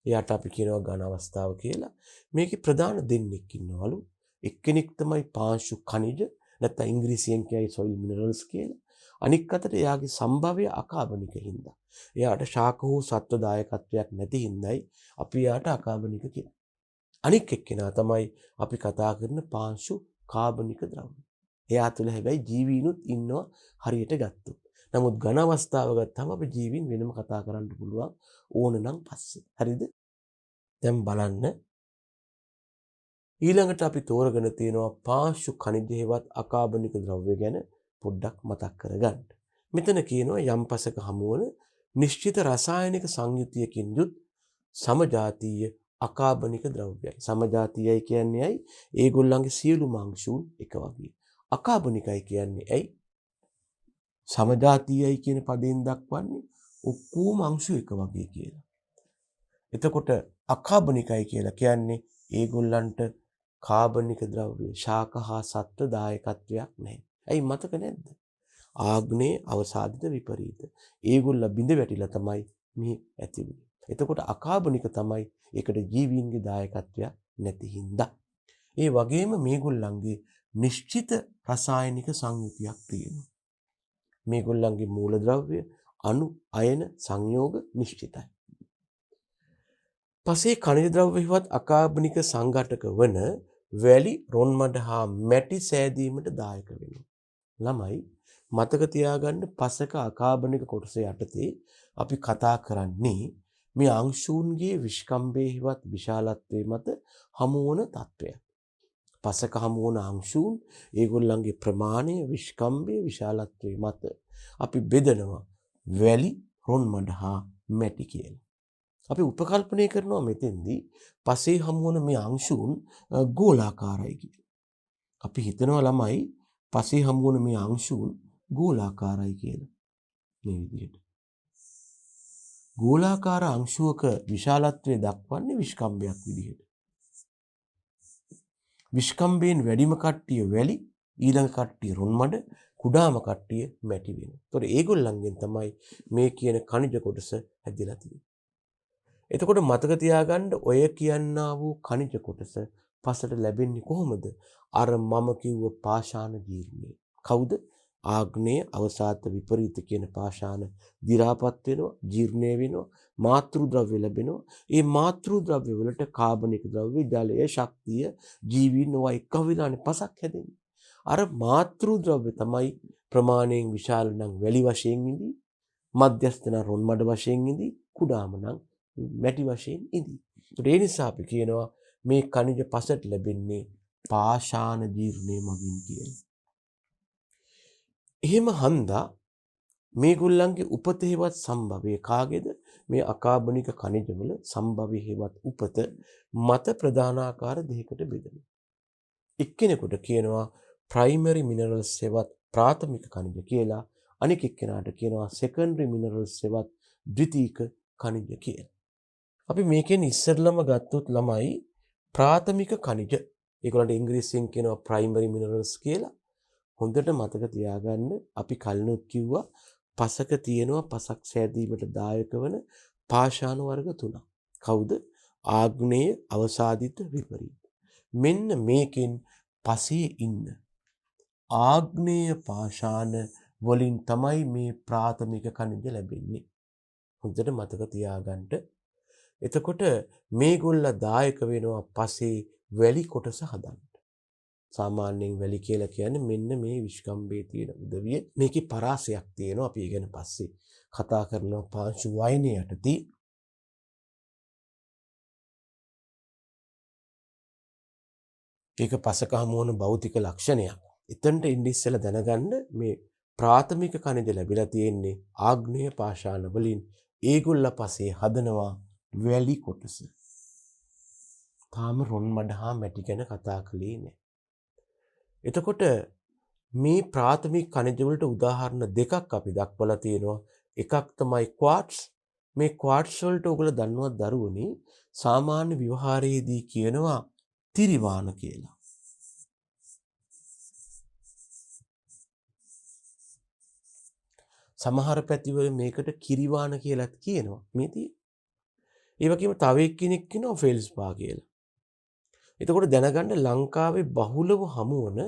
එයාට අපි කියනවා ඝන අවස්ථාව කියලා. මේකේ ප්‍රධාන දෙන්නෙක් ඉන්නවලු. එක්කෙනෙක් තමයි පාංශු ඛනිජ නැත්නම් ඉංග්‍රීසියෙන් කියයි soil minerals කියලා. අනික් අතට එයාගේ සම්භවය අකාබනික හින්දා. එයාට ශාක හෝ සත්ව දායකත්වයක් නැති හින්දායි අපි එයාට අකාබනික කියන්නේ. අනික් එක්කෙනා තමයි අපි කතා කරන පාංශු කාබනික ද්‍රව්‍ය. එයා තුළ හැබැයි ජීවීනුත් ඉන්නවා හරියට ගත්තොත්. නමුත් ඝන අවස්ථාව ගත්තාම අපි ජීවීන් වෙනම කතා කරන්න පුළුවන් ඕනනම් පස්සේ. හරිද? දැන් බලන්න ඊළඟට අපි තෝරගෙන තියෙනවා පාංශු ඛනිජ හේවත් අකාබනික ද්‍රව්‍ය ගැන පොඩ්ඩක් මතක් කරගන්න. මෙතන කියනවා යම් පසක හමුවන නිශ්චිත රසායනික සංයුතියකින් යුත් සමජාතීය අකාබනික ද්‍රව්‍යයි. සමජාතීයයි කියන්නේ ඇයි? ඒගොල්ලන්ගේ සියලුම අංශුන් එක වගේ. අකාබනිකයි කියන්නේ ඇයි? සමජාතීයයි කියන පදයෙන් දක්වන්නේ ඔක්කොම අංශු එක වගේ කියලා. එතකොට අකාබනිකයි කියලා කියන්නේ ඒගොල්ලන්ට කාබනික ද්‍රව්‍ය ශාක හා සත්ව දායකත්වයක් නැහැ. ඇයි මතක නැද්ද? ආග්නේ අවසාදිත විපරීත. ඒගොල්ල බිඳ වැටිලා තමයි මේ ඇති වෙන්නේ. එතකොට අකාබනික තමයි ඒකට ජීවීන්ගේ දායකත්වයක් නැති හින්දා. ඒ වගේම මේගොල්ලන්ගේ නිශ්චිත රසායනික සංයුතියක් තියෙනවා. මේගොල්ලන්ගේ මූලද්‍රව්‍ය අණු අයන සංයෝග නිශ්චිතයි. පසේ කනිජ ද්‍රව්‍ය හිවත් අකාබනික සංඝටක වන වැලි රොන්මඩ හා මැටි සෑදීමට දායක වෙනවා. ළමයි මතක තියාගන්න පසක අකාබනික කොටස යටතේ අපි කතා කරන්නේ මේ අංශූන්ගේ විශ්කම්භයේ හිවත් විශාලත්වයේ මත හමුවන තත්ත්වය. පසක හමුවන අංශූන් ඒගොල්ලන්ගේ ප්‍රමාණය විශ්කම්භයේ විශාලත්වයේ මත අපි බෙදනවා වැලි රොන්මඩ හා මැටි කියලා. අපි උපකල්පනය කරනවා මෙතෙන්දී පසේ හමුවන මේ අංශූන් ගෝලාකාරයි කියලා. අපි හිතනවා ළමයි පසේ හමුවන මේ අංශූන් ගෝලාකාරයි කියලා. මේ විදිහට. ගෝලාකාර අංශුවක විශාලත්වය දක්වන්නේ විශ්කම්භයක් විදිහට. විශ්කම්භයෙන් වැඩිම කට්ටිය වැලි, ඊළඟ කට්ටිය රොන්මඩ, කුඩාම කට්ටිය මැටි වෙනවා. ඒතකොට ඒගොල්ලන්ගෙන් තමයි මේ කියන කනිජ කොටස හැදිලා තියෙන්නේ. එතකොට මතක තියාගන්න ඔය කියන්නා වූ කනිජ කොටස පසට ලැබෙන්නේ කොහොමද? අර මම කිව්ව පාෂාණ ජීර්ණය. කවුද? ආග්නේය අවසාත විපරීත කියන පාෂාණ දි รา පත් වෙනවා, ජීර්ණය වෙනවා, මාතෘ ද්‍රව්‍ය ලැබෙනවා. ඒ මාතෘ ද්‍රව්‍ය වලට කාබනික ද්‍රව්‍ය, ජලය, ශක්තිය, ජීවීන් නොවා එක වෙලානේ පසක් හැදෙන්නේ. අර මාතෘ ද්‍රව්‍ය තමයි ප්‍රමාණයෙන් විශාල නම් වැලි වශයෙන් ඉඳී, මධ්‍යස්ථ නම් රොන්මඩ වශයෙන් ඉඳී, කුඩාම නම් මැටි වශයෙන් ඉඳී. ඒ නිසා අපි කියනවා මේ කනිජ පසට ලැබෙන්නේ පාෂාණ ජීර්ණය මගින් කියලා. එහෙම හන්දා මේගොල්ලන්ගේ උපත හේවත් සම්භවය කාගේද? මේ අකාබනික කනිජවල සම්භවය හේවත් උපත මත ප්‍රධානාකාර දෙකකට බෙදෙනවා. එක්කෙනෙකුට කියනවා ප්‍රයිමරි මිනරල්ස් හේවත් ප්‍රාථමික කනිජ කියලා. අනෙක් එක්කෙනාට කියනවා සෙකන්ඩරි මිනරල්ස් හේවත් ද්විතීක කනිජ කියලා. අපි මේකෙන් ඉස්සෙල්ලම ගත්තොත් ළමයි ප්‍රාථමික කනිජ. ඒගොල්ලන්ට ඉංග්‍රීසියෙන් කියනවා ප්‍රයිමරි මිනරල්ස් කියලා. හොඳට මතක තියාගන්න අපි කලිනුත් කිව්වා පසක තියෙනවා පසක් සෑදීමට දායක වන පාෂාණ වර්ග තුනක්. කවුද? ආග්නේය අවසාදිත විපරීත. මෙන්න මේකෙන් පසේ ඉන්න ආග්නේය පාෂාණ වලින් තමයි මේ ප්‍රාථමික කනිජ ලැබෙන්නේ. හොඳට මතක තියාගන්න. එතකොට මේගොල්ල දායක වෙනවා පසේ වැලි කොටස හදන්න. සාමාන්‍යයෙන් වැලි කියලා කියන්නේ මෙන්න මේ විශ්කම්භයේ තියෙන උදවිය. මේකේ පරාසයක් තියෙනවා. අපි ඒ ගැන පස්සේ කතා කරනවා පාංශු වයනය යටතේ. ඒක පසක හමුවන භෞතික ලක්ෂණයක්. එතනට ඉන්න ඉස්සෙල්ලා දැනගන්න මේ ප්‍රාථමික කනිජ ලැබිලා තියෙන්නේ ආග්නේය පාෂාණ වලින්. ඒගොල්ල පසේ හදනවා වැලි කොටස. තාම රොන්මඩ හා මැටි ගැන කතා කළේ නෑ. එතකොට මේ ප්‍රාථමික කනිජ වලට උදාහරණ දෙකක් අපි දක්වලා තියෙනවා. එකක් තමයි ක්වාට්ස්. මේ ක්වාට්ස් වලට ඔයගොල්ලෝ දන්නවද දරුවනේ සාමාන්‍ය ව්‍යවහාරයේදී කියනවා තිරිවාන කියලා. සමහර පැතිවල මේකට කිරිවාන කියලාත් කියනවා. මේ තියෙන්නේ. ඒ වගේම තව එක්කෙනෙක් කියනවා ෆෙල්ස්පා කියලා. එතකොට දැනගන්න ලංකාවේ බහුලව හමුවන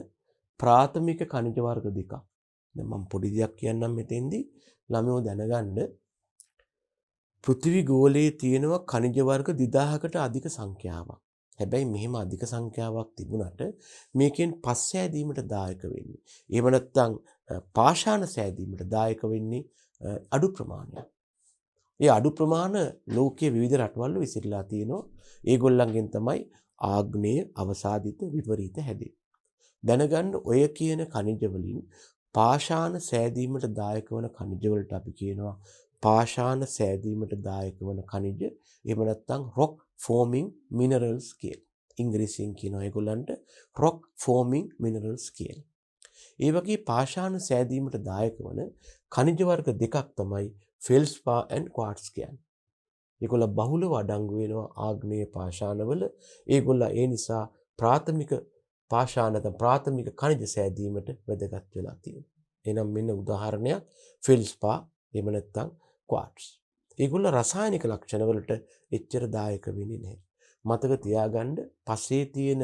ප්‍රාථමික කනිජ වර්ග දෙකක්. දැන් මම පොඩි දෙයක් කියන්නම් මෙතෙන්දී ළමයෝ දැනගන්න. පෘථිවි ගෝලයේ තියෙනවා කනිජ වර්ග 2000කට අධික සංඛ්‍යාවක්. හැබැයි මෙහෙම අධික සංඛ්‍යාවක් තිබුණාට මේකෙන් පස් සෑදීමට දායක වෙන්නේ. එහෙම නැත්නම් පාෂාණ සෑදීමට දායක වෙන්නේ අඩු ප්‍රමාණයක්. ඒ අඩු ප්‍රමාණ ලෝකයේ විවිධ රටවල් වල විසිරලා තියෙනවා. ඒගොල්ලන්ගෙන් තමයි ආග්නේය අවසාදිත විපරීත හැදෙන්නේ. දැනගන්න ඔය කියන කනිජ වලින් පාෂාණ සෑදීමට දායක වන khනිජ වලට අපි කියනවා පාෂාණ සෑදීමට දායක වන khනිජ. එහෙම නැත්නම් rock forming minerals කියලා. ඉංග්‍රීසියෙන් කියනවා ඒගොල්ලන්ට rock forming minerals කියලා. ඒ වගේ පාෂාණ සෑදීමට දායක වන khනිජ වර්ග දෙකක් තමයි feldspar and quartz කියන්නේ. ඒගොල්ල බහුලව අඩංගු වෙනවා ආග්නේය පාෂාණවල. ඒගොල්ල ඒ නිසා ප්‍රාථමික පාෂාණ නැත්නම් ප්‍රාථමික khනිජ සෑදීමට වැදගත් වෙලා තියෙනවා. එහෙනම් මෙන්න උදාහරණයක් feldspar එහෙම නැත්නම් quartz. ඒගොල්ල රසායනික ලක්ෂණ වලට එච්චර දායක වෙන්නේ නැහැ. මතක තියාගන්න පසේ තියෙන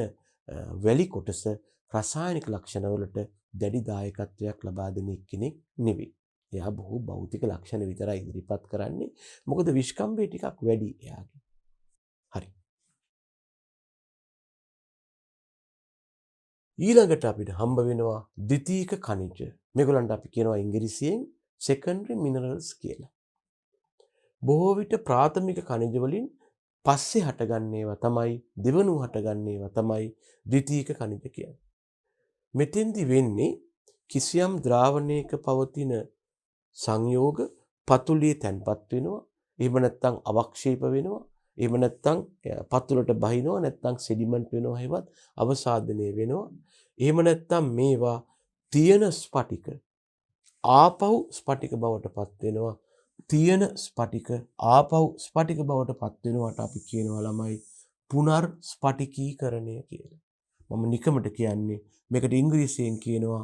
වැලි කොටස රසායනික ලක්ෂණ වලට දැඩි දායකත්වයක් ලබා දෙන කෙනෙක් නෙවෙයි. එයා බොහෝ භෞතික ලක්ෂණ විතරයි ඉදිරිපත් කරන්නේ. මොකද විශ්කම්භය ටිකක් වැඩි එයාගේ. හරි. ඊළඟට අපිට හම්බ වෙනවා ද්විතීයික khනිජ. මේගොල්ලන්ට අපි කියනවා ඉංග්‍රීසියෙන් secondary minerals කියලා. බොහෝ විට ප්‍රාථමික khනිජ වලින් පස්සේ හටගන්නේවා තමයි දෙවනුව හටගන්නේවා තමයි ද්විතීයික khනිජ කියන්නේ. මෙතෙන්දි වෙන්නේ කිසියම් ද්‍රාවණයක පවතින සංයෝග පතුලේ තැන්පත් වෙනවා. එහෙම නැත්නම් අවක්ෂේප වෙනවා. එහෙම නැත්නම් පතුලට බහිනවා. නැත්නම් සෙඩිමන්ට් වෙනවා. හේවත් අවසාදනය වෙනවා. එහෙම නැත්නම් මේවා තියෙන ස්පටික ආපහු ස්පටික බවට පත් වෙනවා. තියෙන ස්පටික ආපහු ස්පටික බවට පත් වෙනවට අපි කියනවා ළමයි පුනර් ස්පටිකීකරණය කියලා. මම නිකමට කියන්නේ මේකට ඉංග්‍රීසියෙන් කියනවා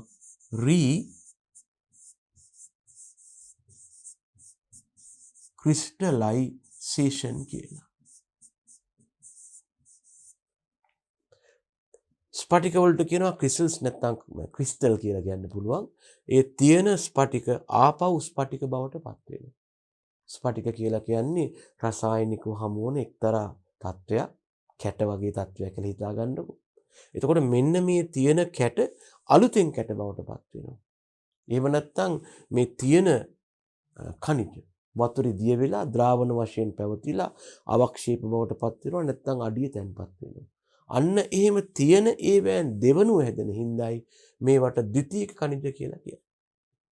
crystallization කියලා. ස්පටික වලට කියනවා crystals නැත්නම් crystal කියලා කියන්න පුළුවන්. ඒ තියෙන ස්පටික ආපහු ස්පටික බවට පත් වෙනවා. ස්පටික කියලා කියන්නේ රසායනිකව හමු වන එක්තරා තත්වයක්, කැට වගේ තත්වයක් කියලා හිතා ගන්නකො. එතකොට මෙන්න මේ තියෙන කැට අලුතෙන් කැට බවට පත් වෙනවා. එහෙම නැත්නම් මේ තියෙන khනිජ වතුරේ දිය වෙලා ද්‍රාවණ වශයෙන් පැවතිලා අවක්ෂේප බවට පත් වෙනවා නැත්නම් අඩිය තැන්පත් වෙනවා. අන්න එහෙම තියෙන ඒවැන් දෙවනුව හැදෙන හිඳයි මේවට ද්විතීයික khනිජ කියලා කියන්නේ.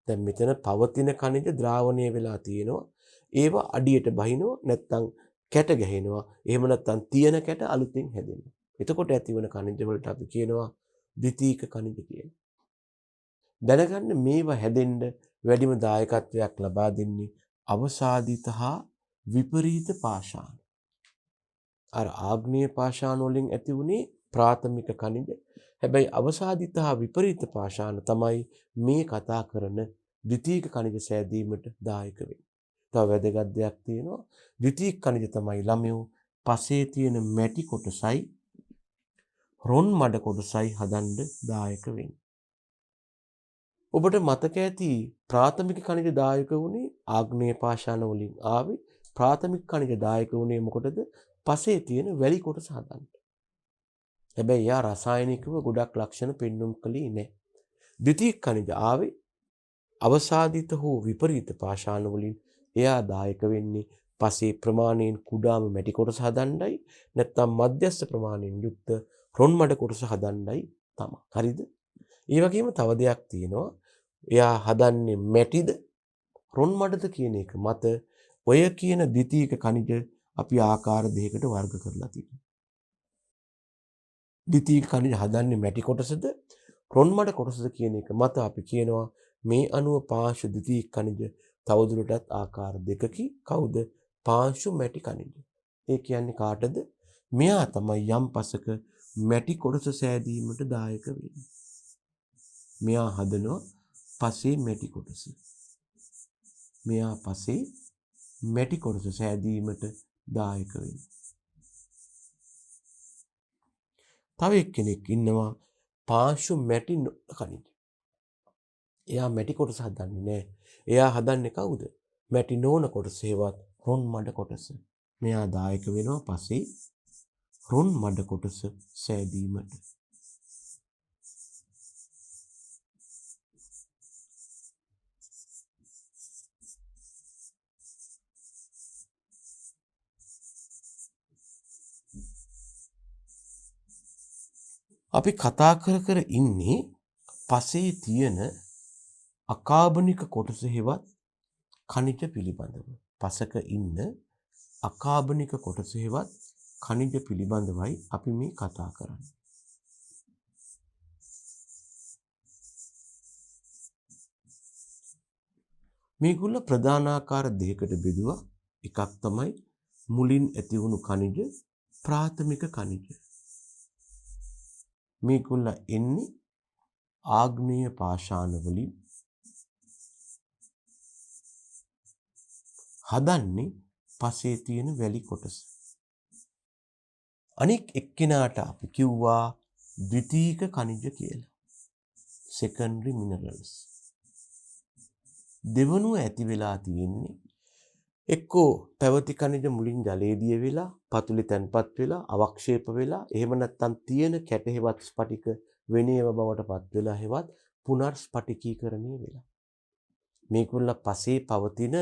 දැන් මෙතන පවතින khනිජ ද්‍රාවණය වෙලා තියෙනවා. ඒවා අඩියට බහිනවා නැත්නම් කැට ගැහෙනවා. එහෙම නැත්නම් තියෙන කැට අලුතෙන් හැදෙනවා. එතකොට ඇතිවන khනිජ වලට අපි කියනවා ද්විතීයික khනිජ කියලා. දැනගන්න මේවා හැදෙන්න වැඩිම දායකත්වයක් ලබා දෙන්නේ අවසාදිත හා විපරීත පාෂාණ. අර ආග්නේය පාෂාණ වලින් ඇති වුණේ ප්‍රාථමික khනිජ. හැබැයි අවසාදිත හා විපරීත පාෂාණ තමයි මේ කතා කරන ද්විතීයික khනිජ සෑදීමට දායක වෙන්නේ. තව වැදගත් දෙයක් තියෙනවා. ද්විතීයික khනිජ තමයි ළමයෝ පසේ තියෙන මැටි කොටසයි රොන් මඩ කොටසයි හදන්න දායක වෙන්නේ. ඔබට මතක ඇති ප්‍රාථමික khනිජ දායක වුණේ ආග්නේය පාෂාණ වලින් ආවේ. ප්‍රාථමික khනිජ දායක වුණේ මොකටද? පසේ තියෙන වැලි කොටස හදන්න. හැබැයි යා රසායනිකව ගොඩක් ලක්ෂණ පෙන්눔 කළේ නැහැ. ද්විතීයික khනිජ ආවේ අවසාදිත හෝ විපරීත පාෂාණ වලින්. එයා දායක වෙන්නේ පසේ ප්‍රමාණයෙන් කුඩාම මැටි කොටස හදන්නයි නැත්නම් මධ්‍යස්ථ ප්‍රමාණයෙන් යුක්ත රොන් මඩ කොටස හදන්නයි තමයි. හරිද? ඒ වගේම තව දෙයක් තියෙනවා. එයා හදන්නේ මැටිද රොන් මඩද කියන එක මත ඔය කියන ද්විතීයික khනිජ අපි ආකාර දෙකකට වර්ග කරලා තියෙනවා. ද්විතීයික khනිජ හදන්නේ මැටි කොටසද රොන් මඩ කොටසද කියන එක මත අපි කියනවා මේ අණුව පාංශු ද්විතීයික khනිජ තවදුරටත් ආකාර දෙකකි. කවුද? පාංශු මැටි khනිජ. ඒ කියන්නේ කාටද? මෙයා තමයි යම් පසක මැටි කොටස සෑදීමට දායක වෙන්නේ. මෙයා හදනවා පසේ මැටි කොටස. මෙයා පසේ මැටි කොටස සෑදීමට දායක වෙනවා. තව එක්කෙනෙක් ඉන්නවා පාංශු මැටි khනිජ. එයා මැටි කොටස හදන්නේ නැහැ. එයා හදන්නේ කවුද? මැටි නොවන කොටස හේවත් රොන් මඩ කොටස. මෙයා දායක වෙනවා පසේ රොන් මඩ කොටස සෑදීමට. අපි කතා කර ඉන්නේ පසේ තියෙන අකාබනික කොටස හෙවත් ඛනිජ පිළිබඳව. පසක ඉන්න අකාබනික කොටස හෙවත් ඛනිජ පිළිබඳවයි අපි මේ කතා කරන්නේ. මේගොල්ල ප්‍රධානාකාර දෙකකට බෙදුවා. එකක් තමයි මුලින් ඇති වුණු ඛනිජ, ප්‍රාථමික ඛනිජ. මේගොල්ල එන්නේ ආග්නේය පාෂාණ වලින් හදන්නේ පසේ තියෙන වැලි කොටස. අනික් එක්කෙනාට අපි කිව්වා ද්විතීයික ඛනිජ කියලා. secondary minerals. දෙවනුව ඇති වෙලා තියෙන්නේ එක්කෝ පැවති ඛනිජ මුලින් ජලයේදී වෙලා පතුලේ තැන්පත් වෙලා අවක්ෂේප වෙලා එහෙම නැත්නම් තියෙන කැටහෙවත් ස්පටික වෙනේව බවට පත් වෙලා හෙවත් පුනර්ස්පටිකීකරණය වෙලා. මේකුල්ල පසේ පවතින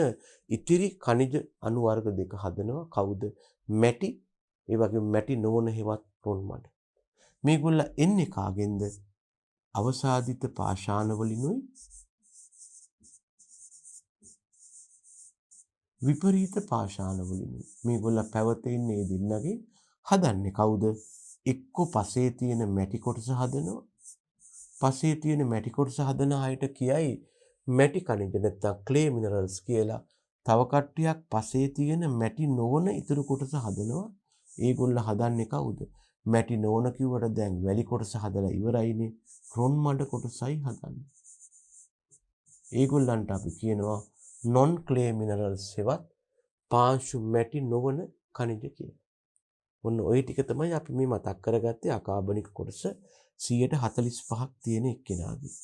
ඉතිරි ඛනිජ අණු වර්ග දෙක හදනවා. කවුද? මැටි, ඒ වගේම මැටි නොවන හෙවත් රොන් මඩ. මේගොල්ල එන්නේ කාගෙන්ද? අවසාදිත පාෂාණ වලිනුයි විපරීත පාෂාණ වලිනුයි. මේගොල්ල පැවතෙන්නේ දෙන්නගේ හදන්නේ කවුද? එක්ක පසේ තියෙන මැටි කොටස හදනවා. පසේ තියෙන මැටි කොටස හදන අයට කියයි මැටි ඛනිජ නැත්නම් ක්ලේ මිනරල්ස් කියලා. තව කට්ටියක් පසේ තියෙන මැටි නොවන ඉතුරු කොටස හදනවා. ඒගොල්ල හදන්නේ කවුද? මැටි නොවන කිව්වට දැන් වැලි කොටස හදලා ඉවරයිනේ. රොන් මඩ කොටසයි හදන්නේ. ඒගොල්ලන්ට අපි කියනවා non clay minerals හෙවත් පාංශු මැටි නොවන ඛනිජ කියලා. ඔන්න ওই ටික තමයි අපි මේ මතක් කරගත්තේ අකාබනික කොටස 145ක් තියෙන එක්කෙනාගේ.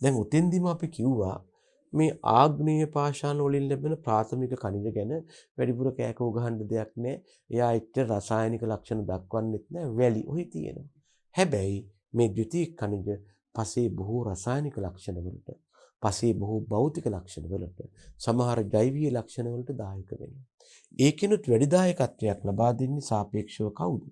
දැන් උතෙන්දිම අපි කිව්වා මේ ආග්නේය පාෂාණ වලින් ලැබෙන ප්‍රාථමික ඛනිජ ගැන වැඩිපුර කෑකෝ ගහන්න දෙයක් නැහැ. එයා එච්චර රසායනික ලක්ෂණ දක්වන්නෙත් නැහැ. වැලි ඔහි තියෙනවා. හැබැයි මේ ද්විතීයික ඛනිජ පසේ බොහෝ රසායනික ලක්ෂණ වලට, පසේ බොහෝ භෞතික ලක්ෂණ වලට, සමහර ජෛවීය ලක්ෂණ වලට දායක වෙනවා. ඒකිනුත් වැඩි දායකත්වයක් ලබා දෙන්නේ සාපේක්ෂව කවුද?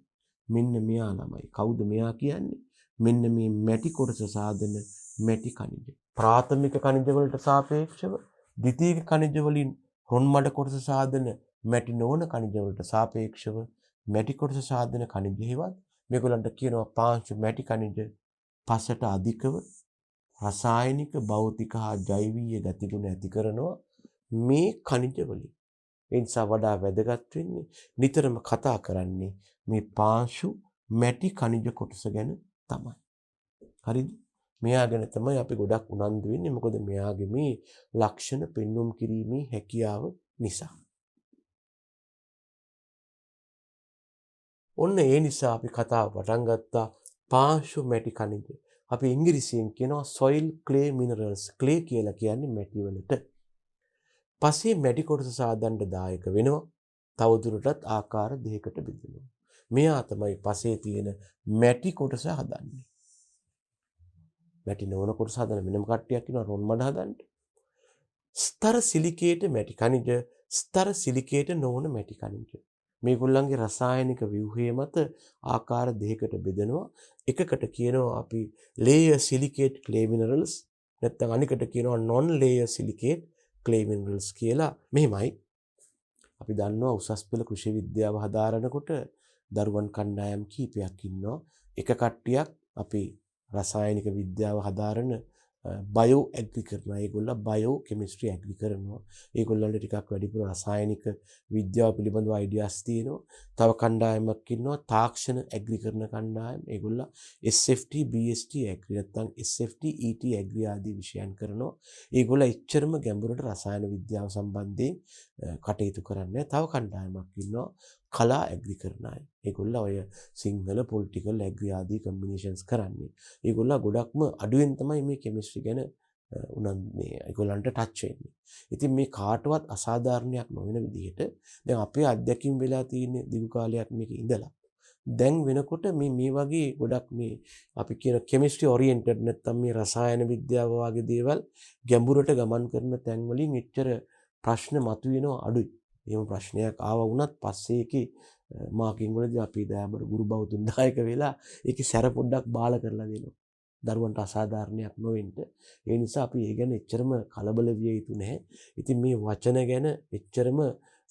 මෙන්න මෙයා ළමයි. කවුද මෙයා කියන්නේ? මෙන්න මේ මැටි කොටස සාදන මැටි ඛනිජ. ප්‍රාථමික ඛනිජ වලට සාපේක්ෂව ද්විතීයික ඛනිජ වලින් රොන් මඩ කොටස සාදන මැටි නොවන ඛනිජ වලට සාපේක්ෂව මැටි කොටස සාදන ඛනිජ හේවත් මේගොල්ලන්ට කියනවා පාංශු මැටි ඛනිජ පසට අධිකව රසායනික, භෞතික හා ජෛවීය ගතිගුණ ඇති කරනවා මේ ඛනිජ වලින්. ඒ නිසා වඩා වැදගත් වෙන්නේ නිතරම කතා කරන්නේ මේ පාංශු මැටි ඛනිජ කොටස ගැන තමයි. හරිද? මෙයා ගැන තමයි අපි ගොඩක් උනන්දු වෙන්නේ. මොකද මෙයාගේ මේ ලක්ෂණ පෙන්වුම් කිරීමේ හැකියාව නිසා. ඔන්න ඒ නිසා අපි කතාව පටන් ගත්තා පාංශු මැටි ඛනිජ. අපි ඉංග්‍රීසියෙන් කියනවා soil clay minerals. clay කියලා කියන්නේ මැටි වලට. පස්සේ මැටි කොටස සාදන්න දායක වෙනවා. තවදුරටත් ආකාර දෙකකට බෙදෙනවා. මෙයා තමයි පසේ තියෙන මැටි කොටස හදන්නේ. මැටි නොවන කොටස හදන වෙනම කට්ටියක් ඉන්නවා රොන් මඩ හදන්න. ස්තර සිලිකේට මැටි ඛනිජ, ස්තර සිලිකේට නොවන මැටි ඛනිජ. මේගොල්ලන්ගේ රසායනික ව්‍යුහය මත ආකාර දෙකකට බෙදෙනවා. එකකට කියනවා අපි layer silicate clay minerals, නැත්නම් අනිකට කියනවා non layer silicate clay minerals කියලා. මෙහෙමයි. අපි දන්නවා උසස් පෙළ කෘෂි විද්‍යාව හදාරනකොට දරුවන් කණ්ඩායම් කීපයක් ඉන්නවා. එක කට්ටියක් අපි රසායනික විද්‍යාව හදාරන බයෝ ඇග්‍රි කරනවා. ඒගොල්ලෝ බයෝ කෙමිස්ට්‍රි ඇග්‍රි කරනවා. ඒගොල්ලන්ට ටිකක් වැඩිපුර රසායනික විද්‍යාව පිළිබඳව අයිඩියාස් තියෙනවා. තව කණ්ඩායමක් ඉන්නවා තාක්ෂණ ඇග්‍රි කරන කණ්ඩායම. ඒගොල්ලෝ SFT BST ඇග්‍රි නැත්නම් SFT ET ඇග්‍රි ආදී විෂයන් කරනවා. ඒගොල්ලෝ එච්චරම ගැඹුරට රසායන විද්‍යාව සම්බන්ධයෙන් කටයුතු කරන්නේ. තව කණ්ඩායමක් ඉන්නවා කලා ඇග්‍රි කරන අය. ඒගොල්ලෝ ඔය සිංහල පොලිටිකල් ඇග්‍රි ආදී කම්බිනේෂන්ස් කරන්නේ. ඒගොල්ලෝ ගොඩක්ම අඩුවෙන් තමයි මේ කෙමිස්ට්‍රි ගැන මේ ඒගොල්ලන්ට ටච් වෙන්නේ. ඉතින් මේ කාටවත් අසාධාරණයක් නොවන විදිහට දැන් අපේ අත්දැකීම් වෙලා තියෙන දිගු කාලයක් මේක ඉඳලා. දැන් වෙනකොට මේ වගේ ගොඩක් මේ අපි කියන කෙමිස්ට්‍රි ඔරියන්ටඩ් නැත්නම් මේ රසායන විද්‍යාව වගේ දේවල් ගැඹුරට ගමන් කරන තැන් වලින් එච්චර ප්‍රශ්න මතුවෙනව අඩුයි. එහෙම ප්‍රශ්නයක් ආවා වුණත් පස්සේ ඒකේ මාකින් වලදී අපි දයාබර ගුරු බෞතුන් දායක වෙලා ඒකේ සැර පොඩ්ඩක් බාල කරලා දෙනවා. දරුවන්ට අසාධාරණයක් නොවෙන්න. ඒ නිසා අපි ඒ ගැන එච්චරම කලබල විය යුතු නැහැ. ඉතින් මේ වචන ගැන එච්චරම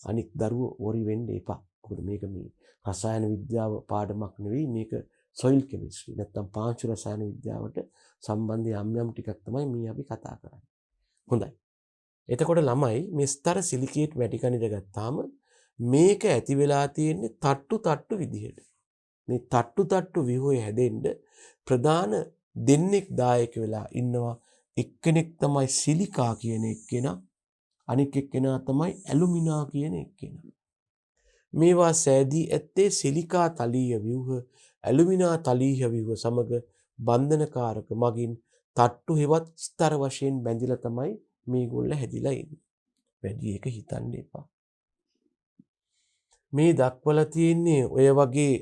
අනික් දරුවෝ වොරි වෙන්න එපා. මොකද මේක මේ රසායන විද්‍යාව පාඩමක් නෙවෙයි මේක soil chemistry නැත්නම් පාංශු රසායන විද්‍යාවට සම්බන්ධ යම් ටිකක් තමයි මේ අපි කතා කරන්නේ. හොඳයි. එතකොට ළමයි මේ ස්තර සිලිකේට් වැටිකනිද ගත්තාම මේක ඇති වෙලා තියෙන්නේ තට්ටු විදිහට. මේ තට්ටු ව්‍යුහය හැදෙන්න ප්‍රධාන දෙන්නෙක් දායක වෙලා ඉන්නවා. එක්කෙනෙක් තමයි සිලිකා කියන එක්කෙනා, අනික් එක්කෙනා තමයි ඇලුමිනා කියන එක්කෙනා. මේවා සෑදී ඇත්තේ සිලිකා තලීය ව්‍යුහ, ඇලුමිනා තලීය ව්‍යුහ සමග බන්ධනකාරක මගින් තට්ටු හෙවත් ස්තර වශයෙන් බැඳිලා තමයි මේගොල්ල හැදිලා ඉන්නේ. වැඩි එක හිතන්න එපා. මේ දක්වලා තියෙන්නේ ඔය වගේ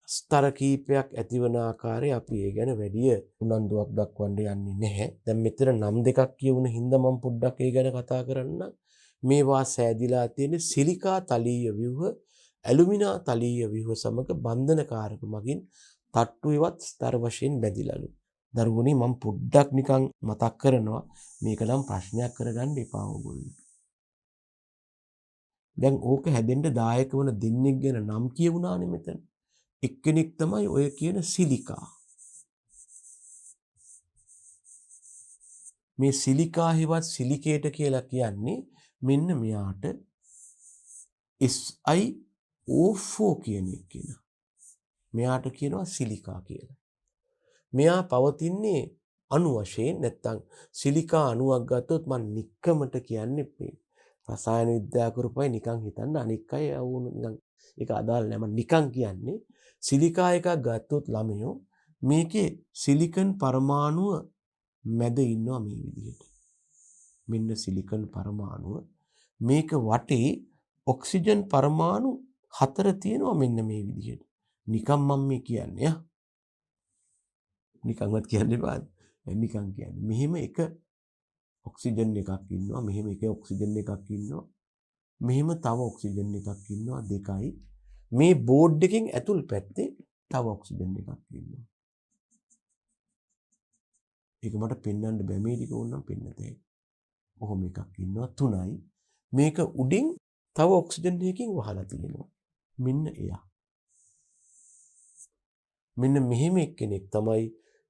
ස්තර කීපයක් ඇතිවන ආකාරය අපි ඒ ගැන වැඩි උනන්දුවක් දක්වන්න යන්නේ නැහැ. දැන් මෙතන නම් දෙකක් කියවුන හින්දා මම පොඩ්ඩක් ඒ ගැන කතා කරන්න. මේවා සෑදිලා තියෙන සිලිකා තලීය ව්‍යුහ, ඇලුමිනා තලීය ව්‍යුහ සමග බන්ධනකාරක මගින් තට්ටු ඉවත් ස්තර වශයෙන් බැඳිලාලු. දරුවනි මම පොඩ්ඩක් නිකන් මතක් කරනවා මේක නම් ප්‍රශ්නයක් කරගන්න එපා ඕගොල්ලෝ. දැන් ඕක හැදෙන්න දායක වන දෙන්නෙක් ගැන නම් කියවුණානේ මෙතන. එක්කෙනෙක් තමයි ඔය කියන සිලිකා. මේ සිලිකා හෙවත් සිලිකේට කියලා කියන්නේ මෙන්න මෙයාට SiO4 කියන එක්කෙනා. මෙයාට කියනවා සිලිකා කියලා. මෙයා පවතින්නේ අණු වශයෙන් නැත්තම් සිලිකා අණුවක් ගත්තොත් මම නික්කමට කියන්නේ මේ රසායන විද්‍යාව කරපුවයි නිකන් හිතන්න අනික් අය වුණ නිකන් ඒක අදාළ නැහැ. මම නිකන් කියන්නේ සිලිකා එකක් ගත්තොත් ළමයෝ මේකේ සිලිකන් පරමාණුව මැද ඉන්නවා මේ විදිහට. මෙන්න සිලිකන් පරමාණුව මේක වටේ ඔක්සිජන් පරමාණු 4 තියෙනවා මෙන්න මේ විදිහට. නිකන් මම මේ කියන්නේ නිකන්වත් කියන්න එපා. නිකන් කියන්නේ. මෙහෙම එක ඔක්සිජන් එකක් ඉන්නවා. මෙහෙම එක ඔක්සිජන් එකක් ඉන්නවා. මෙහෙම තව ඔක්සිජන් එකක් ඉන්නවා දෙකයි. මේ බෝඩ් එකෙන් ඇතුල් පැත්තේ තව ඔක්සිජන් එකක් ඉන්නවා. ඒක මට පෙන්වන්න බෑ මේ ටික ඕනනම් පෙන්නතේ. කොහොම එකක් ඉන්නවා තුනයි. මේක උඩින් තව ඔක්සිජන් එකකින් වහලා තියෙනවා. මෙන්න එයා. මෙන්න මෙහෙම එක්කෙනෙක් තමයි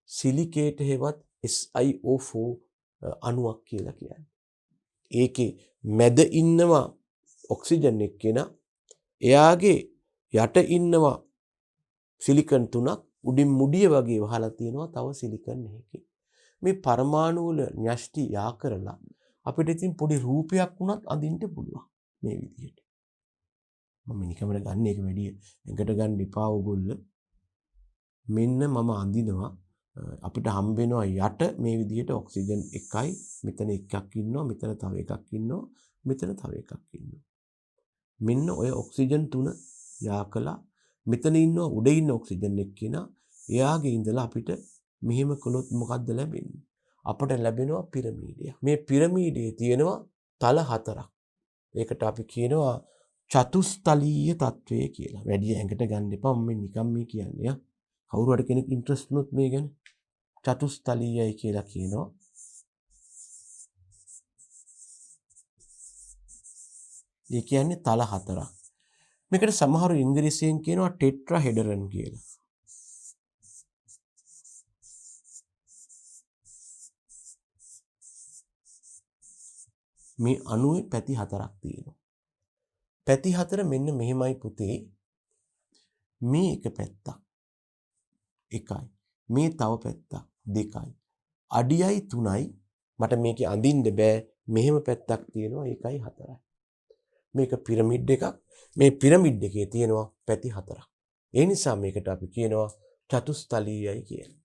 සිලිකේට හෙවත් SiO4 අණුවක් කියලා කියන්නේ. ඒකේ මැද ඉන්නවා ඔක්සිජන් එක්කෙනා. එයාගේ යට ඉන්නවා සිලිකන් තුනක්. උඩින් මුඩිය වගේ වහලා තියෙනවා තව සිලිකන් එකකින්. මේ පරමාණු වල න්‍යෂ්ටි යා කරලා අපිට ඉතින් පොඩි රූපයක් වුණත් අඳින්න පුළුවන් මේ විදිහට. මම නිකම්ම ගන්න එක වැඩි එකට ගන්න එපා ඕගොල්ලෝ. මෙන්න මම අඳිනවා අපිට හම්බ වෙනවා යට මේ විදිහට ඔක්සිජන් එකයි මෙතන එකක් ඉන්නවා මෙතන තව එකක් ඉන්නවා මෙතන තව එකක් ඉන්නවා. මෙන්න ඔය ඔක්සිජන් තුන යා කළා. මෙතන ඉන්නවා උඩ ඉන්න ඔක්සිජන් එක්කෙනා. එයාගේ ඉඳලා අපිට මෙහෙම කළොත් මොකද්ද ලැබෙන්නේ? අපට ලැබෙනවා පිරමීඩයක්. මේ පිරමීඩයේ තියෙනවා තල 4ක්. ඒකට අපි කියනවා චතුස්තලීය තත්වය කියලා. වැඩි ඇඟට ගන්න එපා. මම නිකම් මේ කියන්නේ. කවුරු හරි කෙනෙක් ඉන්ට්‍රස්ට් වුණොත් මේ ගැන චතුස්තලීයයි කියලා කියනවා. ඒ කියන්නේ තල 4ක්. මේකට සමහරු ඉංග්‍රීසියෙන් කියනවා ටෙට්‍රාහෙඩරන් කියලා. මේ අණුවේ පැති 4ක් තියෙනවා. පැති 4 මෙන්න මෙහෙමයි පුතේ. මේ එක පැත්තක් එකයි. මේ තව පැත්තක් දෙකයි. අඩියයි 3යි. මට මේකේ අඳින්න බෑ. මෙහෙම පැත්තක් තියෙනවා ඒකයි 4යි. මේක පිරමිඩ් එකක්. මේ පිරමිඩ් එකේ තියෙනවා පැති 4ක්. ඒ නිසා මේකට අපි කියනවා චතුස්තලීයයි කියලා.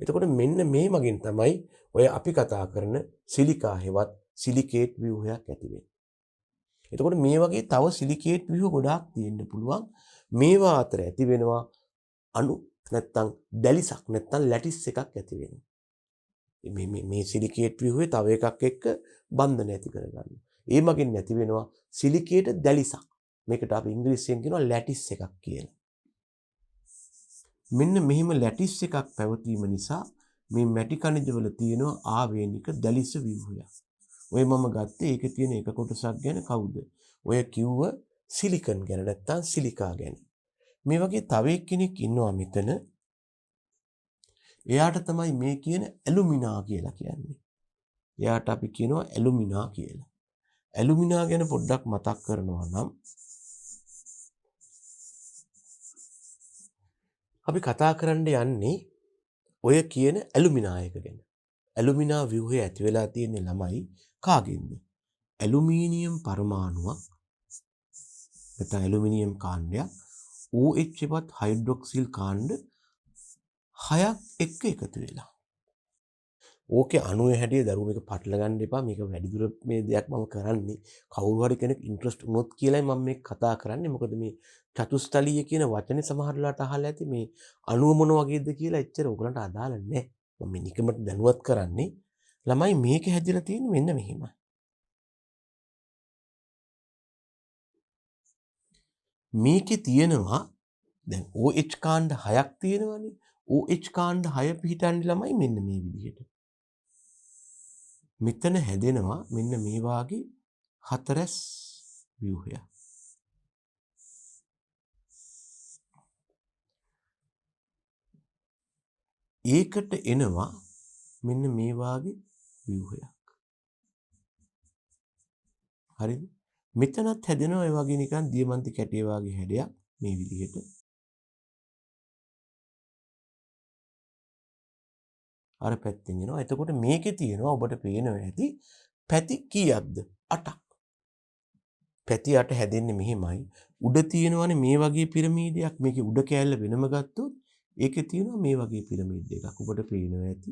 එතකොට මෙන්න මේ මගින් තමයි ඔය අපි කතා කරන සිලිකා හෙවත් සිලිකේට් ව්‍යුහයක් ඇති වෙන්නේ. එතකොට මේ වගේ තව සිලිකේට් ව්‍යුහ ගොඩාක් තියෙන්න පුළුවන්. මේවා අතර ඇති වෙනවා අණු නැත්තම් දැලිසක් නැත්තම් ලැටිස් එකක් ඇති වෙනවා. මේ සිලිකේට් ව්‍යුහේ තව එකක් එක්ක බන්ධන ඇති කරගන්න. ඒ මගින් නැති වෙනවා සිලිකේට දැලිසක්. මේකට අපි ඉංග්‍රීසියෙන් කියනවා ලැටිස් එකක් කියලා. මෙන්න මෙහෙම ලැටිස් එකක් පැවතීම නිසා මේ මැටි කණිජවල තියෙනවා ආවේනික දැලිස ව්‍යුහයක්. ඔය මම ගත්තේ ඒකේ තියෙන එක කොටසක් ගැන කවුද? ඔය කිව්ව සිලිකන් ගැන නැත්තම් සිලිකා ගැන. මේ වගේ තව එක්කෙනෙක් ඉන්නවා මෙතන. එයාට තමයි මේ කියන ඇලුමිනා කියලා කියන්නේ. එයාට අපි කියනවා ඇලුමිනා කියලා. ඇලුමිනා ගැන පොඩ්ඩක් මතක් කරනවා නම් අපි කතා කරන්න යන්නේ ඔය කියන ඇලුමිනා එක ගැන. ඇලුමිනා ව්‍යුහය ඇති වෙලා තියෙන්නේ ළමයි කාගෙන්ද? ඇලුමිනියම් පරමාණුවක් නැත්නම් ඇලුමිනියම් කාණ්ඩයක් OH වත් හයිඩ්‍රොක්සිල් කාණ්ඩ 6ක් එක්ක එකතු වෙලා. ඕකේ අණුවේ හැටිය දරුවෝ මේක පටල ගන්න එපා. මේක වැඩිදුර මේ දෙයක් මම කරන්නේ කවුරු හරි කෙනෙක් ඉන්ට්‍රස්ට් වුණොත් කියලායි මම මේක කතා කරන්නේ. මොකද මේ චතුස්තලීය කියන වචනේ සමහර වෙලාවට අහලා ඇති මේ අණුව මොන වගේද කියලා එච්චර ඔයගලන්ට අදාළ නැහැ. මම මේ නිකමට දැනුවත් කරන්නේ. ළමයි මේක හැදිලා තියෙන්නේ මෙන්න මෙහෙමයි. මේකේ තියෙනවා දැන් OH කාණ්ඩ 6ක් තියෙනවානේ. OH කාණ්ඩ 6 පිහිටන්නේ ළමයි මෙන්න මේ විදිහට. මෙතන හැදෙනවා මෙන්න මේ වාගේ හතරැස් ව්‍යුහයක්. ඒකට එනවා මෙන්න මේ වාගේ ව්‍යුහයක්. හරිද? මෙතනත් හැදෙනවා ඒ වගේ නිකන් දියමන්ති කැටේ වාගේ හැඩයක් මේ විදිහට. අර පැත්තෙන් එනවා. එතකොට මේකේ තියෙනවා ඔබට පේනවා ඇති පැති කීයක්ද? 8ක්. පැති 8 හැදෙන්නේ මෙහෙමයි. උඩ තියෙනවනේ මේ වගේ පිරමීඩයක්. මේකේ උඩ කෑල්ල වෙනම ගත්තොත් ඒකේ තියෙනවා මේ වගේ පිරමීඩ් එකක්. ඔබට පේනවා ඇති.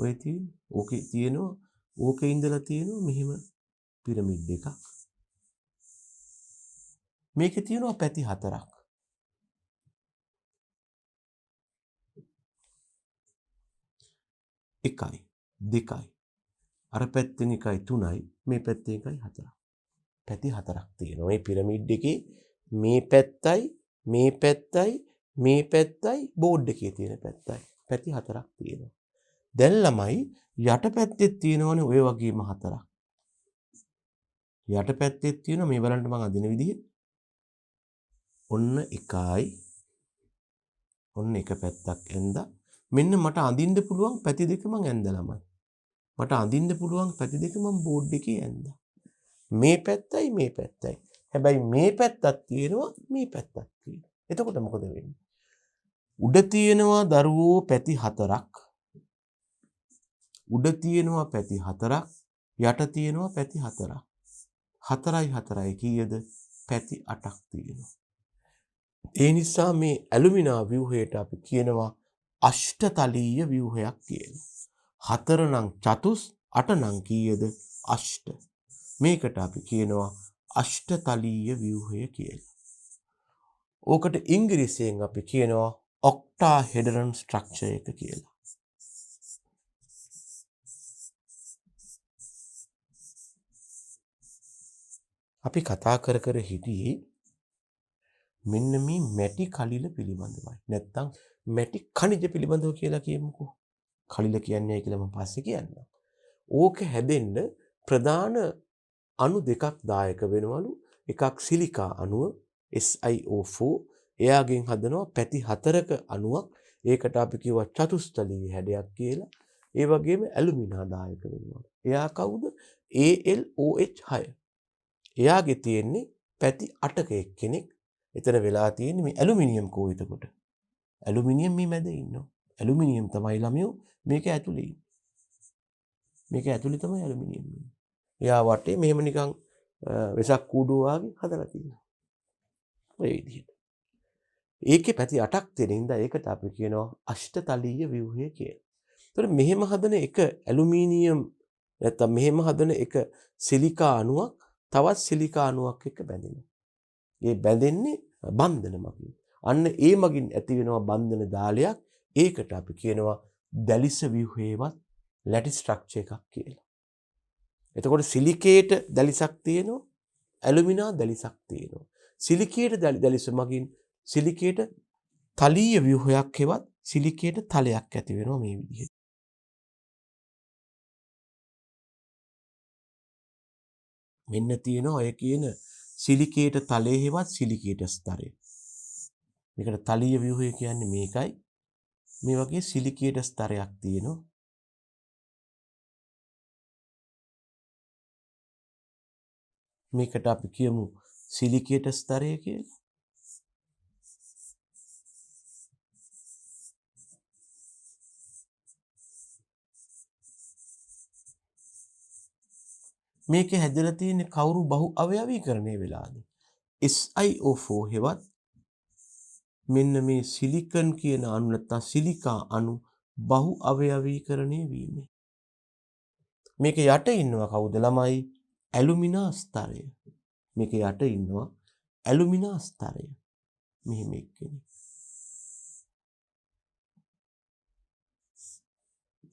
ඔය තියෙන්නේ. ඕකේ තියෙනවා ඕකේ ඉඳලා තියෙනවා මෙහෙම පිරමීඩ් එකක්. මේකේ තියෙනවා පැති 4ක්. එකයි දෙකයි අර පැත්තෙන් එකයි තුනයි මේ පැත්තෙන් එකයි හතරයි. පැති 4ක් තියෙනවා. මේ පිරමීඩ් එකේ මේ පැත්තයි මේ පැත්තයි මේ පැත්තයි බෝඩ් එකේ තියෙන පැත්තයි. පැති 4ක් තියෙනවා. දැන් ළමයි යට පැත්තේ තියෙනවනේ ඔය වගේම 4ක්. යට පැත්තේ තියෙනවා මේ බලන්න මම අදින විදිහ. ඔන්න එකයි ඔන්න එක පැත්තක් ඇඳලා මෙන්න මට අඳින්න පුළුවන් පැති දෙක මං ඇඳලා ළමයි. මට අඳින්න පුළුවන් පැති දෙක මං බෝඩ් එකේ ඇඳලා. මේ පැත්තයි මේ පැත්තයි. හැබැයි මේ පැත්තක් තියෙනවා මේ පැත්තක් තියෙනවා. එතකොට මොකද වෙන්නේ? උඩ තියෙනවා දරුවෝ පැති 4ක්. උඩ තියෙනවා පැති 4ක්. යට තියෙනවා පැති 4ක්. 4යි 4යි කීයද? පැති 8ක් තියෙනවා. ඒ නිසා මේ ඇලුමිනා ව්‍යුහයට අපි කියනවා අෂ්ටතලීය ව්‍යුහයක් කියලා. 4 නම් චතුස් 8 නම් කීයද? අෂ්ට. මේකට අපි කියනවා අෂ්ටතලීය ව්‍යුහය කියලා. ඕකට ඉංග්‍රීසියෙන් අපි කියනවා ඔක්ටාහෙඩරන් ස්ට්‍රක්චර් එක කියලා. අපි කතා කර හිටියේ මෙන්න මේ මැටි කලිල පිළිබඳවයි. නැත්තම් මැටි කණිජ පිළිබඳව කියලා කියමුකෝ. කලිල කියන්නේ කියලා මම පස්සේ කියන්නම්. ඕක හැදෙන්න ප්‍රධාන අණු දෙකක් දායක වෙනවලු. එකක් සිලිකා අණුව SiO4. එයාගෙන් හදනවා පැති 4ක අණුවක්. ඒකට අපි කියවා චතුස්තලීය හැඩයක් කියලා. ඒ වගේම ඇලුමිනා දායක වෙනවා. එයා කවුද? AlOH6. එයාගේ තියෙන්නේ පැති 8ක එක්කෙනෙක්. එතන වෙලා තියෙන්නේ මේ ඇලුමිනියම් කෝ එතකොට. ඇලුමිනියම් මේ මැද ඉන්නවා. ඇලුමිනියම් තමයි ළමයෝ මේක ඇතුලේ ඉන්නේ. මේක ඇතුලේ තමයි ඇලුමිනියම් ඉන්නේ. එයා වටේ මෙහෙම නිකන් වෙසක් කූඩුව වගේ හදලා තියෙනවා. ඔය විදිහට. ඒකේ පැති 8ක් තියෙන හින්දා ඒකට අපි කියනවා අෂ්ටතලීය ව්‍යුහය කියලා. ඒතර මෙහෙම හදන එක ඇලුමිනියම් නැත්තම් මෙහෙම හදන එක සිලිකා අණුවක් තවත් සිලිකා අණුවක් එක්ක බැඳෙනවා. ඒ බැඳෙන්නේ බන්ධන මගින්. අන්න ඒ මගින් ඇති වෙනවා බන්ධන දාලයක්. ඒකට අපි කියනවා දැලිස ව්‍යුහයේවත් ලැටි ස්ට්‍රක්චර් එකක් කියලා. එතකොට සිලිකේට දැලිසක් තියෙනවා, ඇලුමිනා දැලිසක් තියෙනවා. සිලිකේට දැලිස මගින් සිලිකේට තලීය ව්‍යුහයක් හෙවත් සිලිකේට තලයක් ඇති වෙනවා මේ විදිහට. මෙන්න තියෙනවා ඔය කියන සිලිකේට තලයේ හෙවත් සිලිකේට ස්තරය. මේකට තලීය ව්‍යුහය කියන්නේ මේකයි. මේ වගේ සිලිකේට ස්තරයක් තියෙනවා. මේකට අපි කියමු සිලිකේට ස්තරය කියලා. මේක හැදලා තියෙන්නේ කවුරු බහු අවයවීකරණය වෙලාද? SiO4 හෙවත් මෙන්න මේ සිලිකන් කියන අණු නැත්නම් සිලිකා අණු බහු අවයවීකරණය වීමෙන්. මේක යට ඉන්නවා කවුද ළමයි? ඇලුමිනා ස්තරය. මේක යට ඉන්නවා ඇලුමිනා ස්තරය. මෙහෙම එක්කෙනෙක්.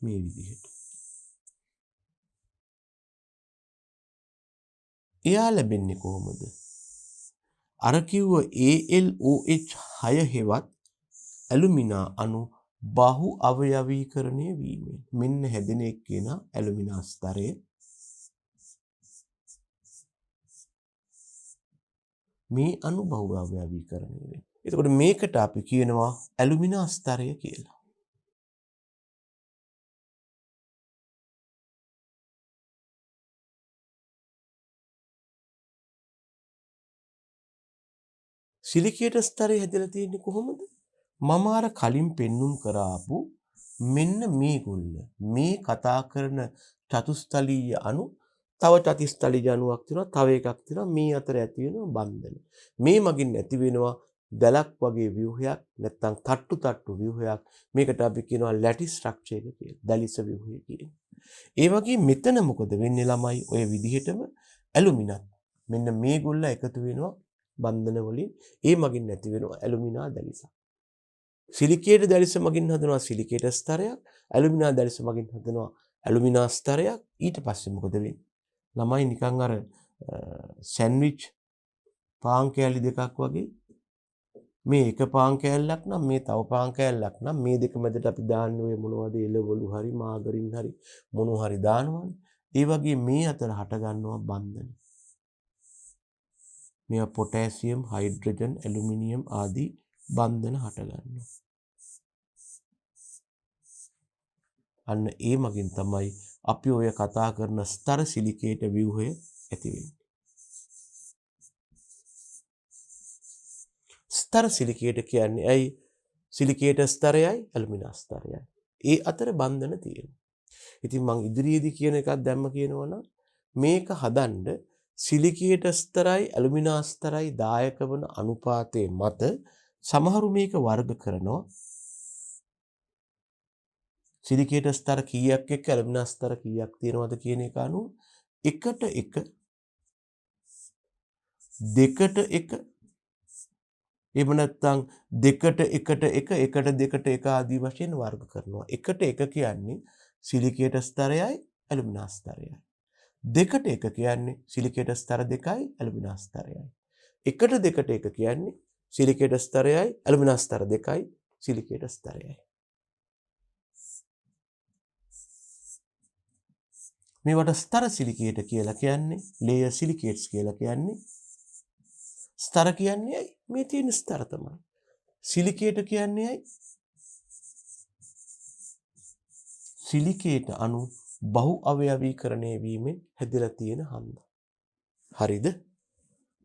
මේ විදිහට. එයා ලැබෙන්නේ කොහොමද? අර කිව්ව AlOH 6 හෙවත් ඇලුමිනා අණු බහු අවයවීකරණය වීමෙන්. මෙන්න හැදෙන එක්කෙනා ඇලුමිනා ස්තරය. මේ අණු බහු අවයවීකරණය වෙන්නේ. එතකොට මේකට අපි කියනවා ඇලුමිනා ස්තරය කියලා. සිලිකේට ස්තරය හැදලා තියෙන්නේ කොහොමද? මම අර කලින් පෙන්눔 කරාපු මෙන්න මේගොල්ල මේ කතා කරන චතුස්තලීය අණු තව චතුස්තලීය අණුවක් තියෙනවා තව එකක් තියෙනවා මේ අතර ඇති වෙනවා බන්ධන. මේ මගින් ඇති වෙනවා දැලක් වගේ ව්‍යුහයක් නැත්නම් තට්ටු ව්‍යුහයක්. මේකට අපි කියනවා ලැටිස් ස්ට්‍රක්චර් එක කියලා. දැලිස ව්‍යුහය කියන්නේ. ඒ වගේ මෙතන මොකද වෙන්නේ ළමයි? ඔය විදිහටම ඇලුමිනත් මෙන්න මේගොල්ල එකතු වෙනවා බන්ධන වලින්. ඒ මගින් ඇති වෙනවා ඇලුමිනා දැලිසක්. සිලිකේට දැලිස මගින් හදනවා සිලිකේට ස්තරයක්. ඇලුමිනා දැලිස මගින් හදනවා ඇලුමිනා ස්තරයක්. ඊට පස්සේ මොකද වෙන්නේ? ළමයි නිකන් අර සෑන්ඩ්විච් පාන් කෑලි දෙකක් වගේ මේ එක පාන් කෑල්ලක් නම් මේ තව පාන් කෑල්ලක් නම් මේ දෙක මැදට අපි දාන්නේ ඔය මොනවද එළවලු හරි මාගරින් හරි මොනවා හරි දානවනේ. ඒ වගේ මේ අතර හට ගන්නවා බන්ධන. මේවා පොටෑසියම්, හයිඩ්‍රජන්, ඇලුමිනියම් ආදී බන්ධන හට ගන්නවා. අන්න ඒ මගින් තමයි අපි ඔය කතා කරන ස්තර සිලිකේට ව්‍යුහය ඇති වෙන්නේ. ස්තර සිලිකේට කියන්නේ ඇයි? සිලිකේට ස්තරයයි ඇලුමිනා ස්තරයයි. ඒ අතර බන්ධන තියෙනවා. ඉතින් මං ඉදිරියේදී කියන එකක් දැම්ම කියනවනම් මේක හදන්න සිලිකේට ස්තරයි ඇලුමිනා ස්තරයි දායක වන අනුපාතයේ මත සමහරු මේක වර්ග කරනවා. සිලිකේට ස්තර කීයක් එක්ක ඇලුමිනා ස්තර කීයක් තියෙනවද කියන එක අනුව 1ට 1 2ට 1 එහෙම නැත්නම් 2ට 1ට 1 1ට 2ට 1 ආදී වශයෙන් වර්ග කරනවා. 1ට 1 කියන්නේ සිලිකේට ස්තරයයි ඇලුමිනා ස්තරයයි. 2ට 1 කියන්නේ සිලිකේට ස්තර දෙකයි ඇලුමිනා ස්තරයයි. 1ට 2ට 1 කියන්නේ සිලිකේට ස්තරයයි ඇලුමිනා ස්තර දෙකයි සිලිකේට ස්තරයයි. මේවට ස්තර සිලිකේට කියලා කියන්නේ ලේයර් සිලිකේට්ස් කියලා කියන්නේ. ස්තර කියන්නේ මේ තියෙන ස්තර තමයි. සිලිකේට කියන්නේ සිලිකේට අණු බහු අවයවීකරණය වීමෙන් හැදලා තියෙන හන්ද. හරිද?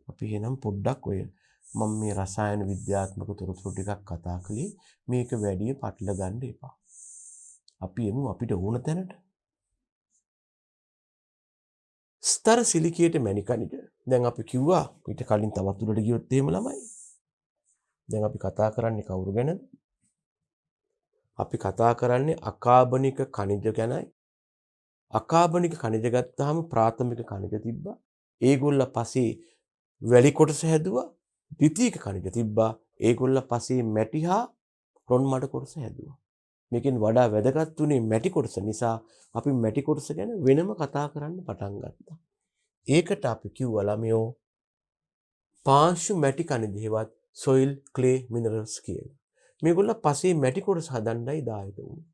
අපි එහෙනම් පොඩ්ඩක් ඔය මම මේ රසායන විද්‍යාත්මක තොරතුරු ටිකක් කතා කළේ මේක වැඩි පටල ගන්න එපා. අපි එමු අපිට ඕන තැනට. ස්තර සිලිකේට මැණිකණිට දැන් අපි කිව්වා ඊට කලින් තවත් උඩට ගියොත් එහෙම ළමයි. දැන් අපි කතා කරන්නේ කවුරු ගැනද? අපි කතා කරන්නේ අකාබනික කණිජ ගැනයි. අකාබනික කණිජ ගත්තාම ප්‍රාථමික කණිජ තිබ්බා. ඒගොල්ල පස්සේ වැලි කොටස හැදුවා. ද්විතීයික කණිජ තිබ්බා. ඒගොල්ල පස්සේ මැටි හා රොන් මඩ කොටස හැදුවා. මේකෙන් වඩා වැදගත් උනේ මැටි කොටස නිසා අපි මැටි කොටස ගැන වෙනම කතා කරන්න පටන් ගත්තා. ඒකට අපි කිව්වා ළමයෝ පාංශු මැටි කණිජ හේවත් soil clay minerals කියලා. මේගොල්ලෝ පසේ මැටි කොටස හදන්නයි දායක වුණේ.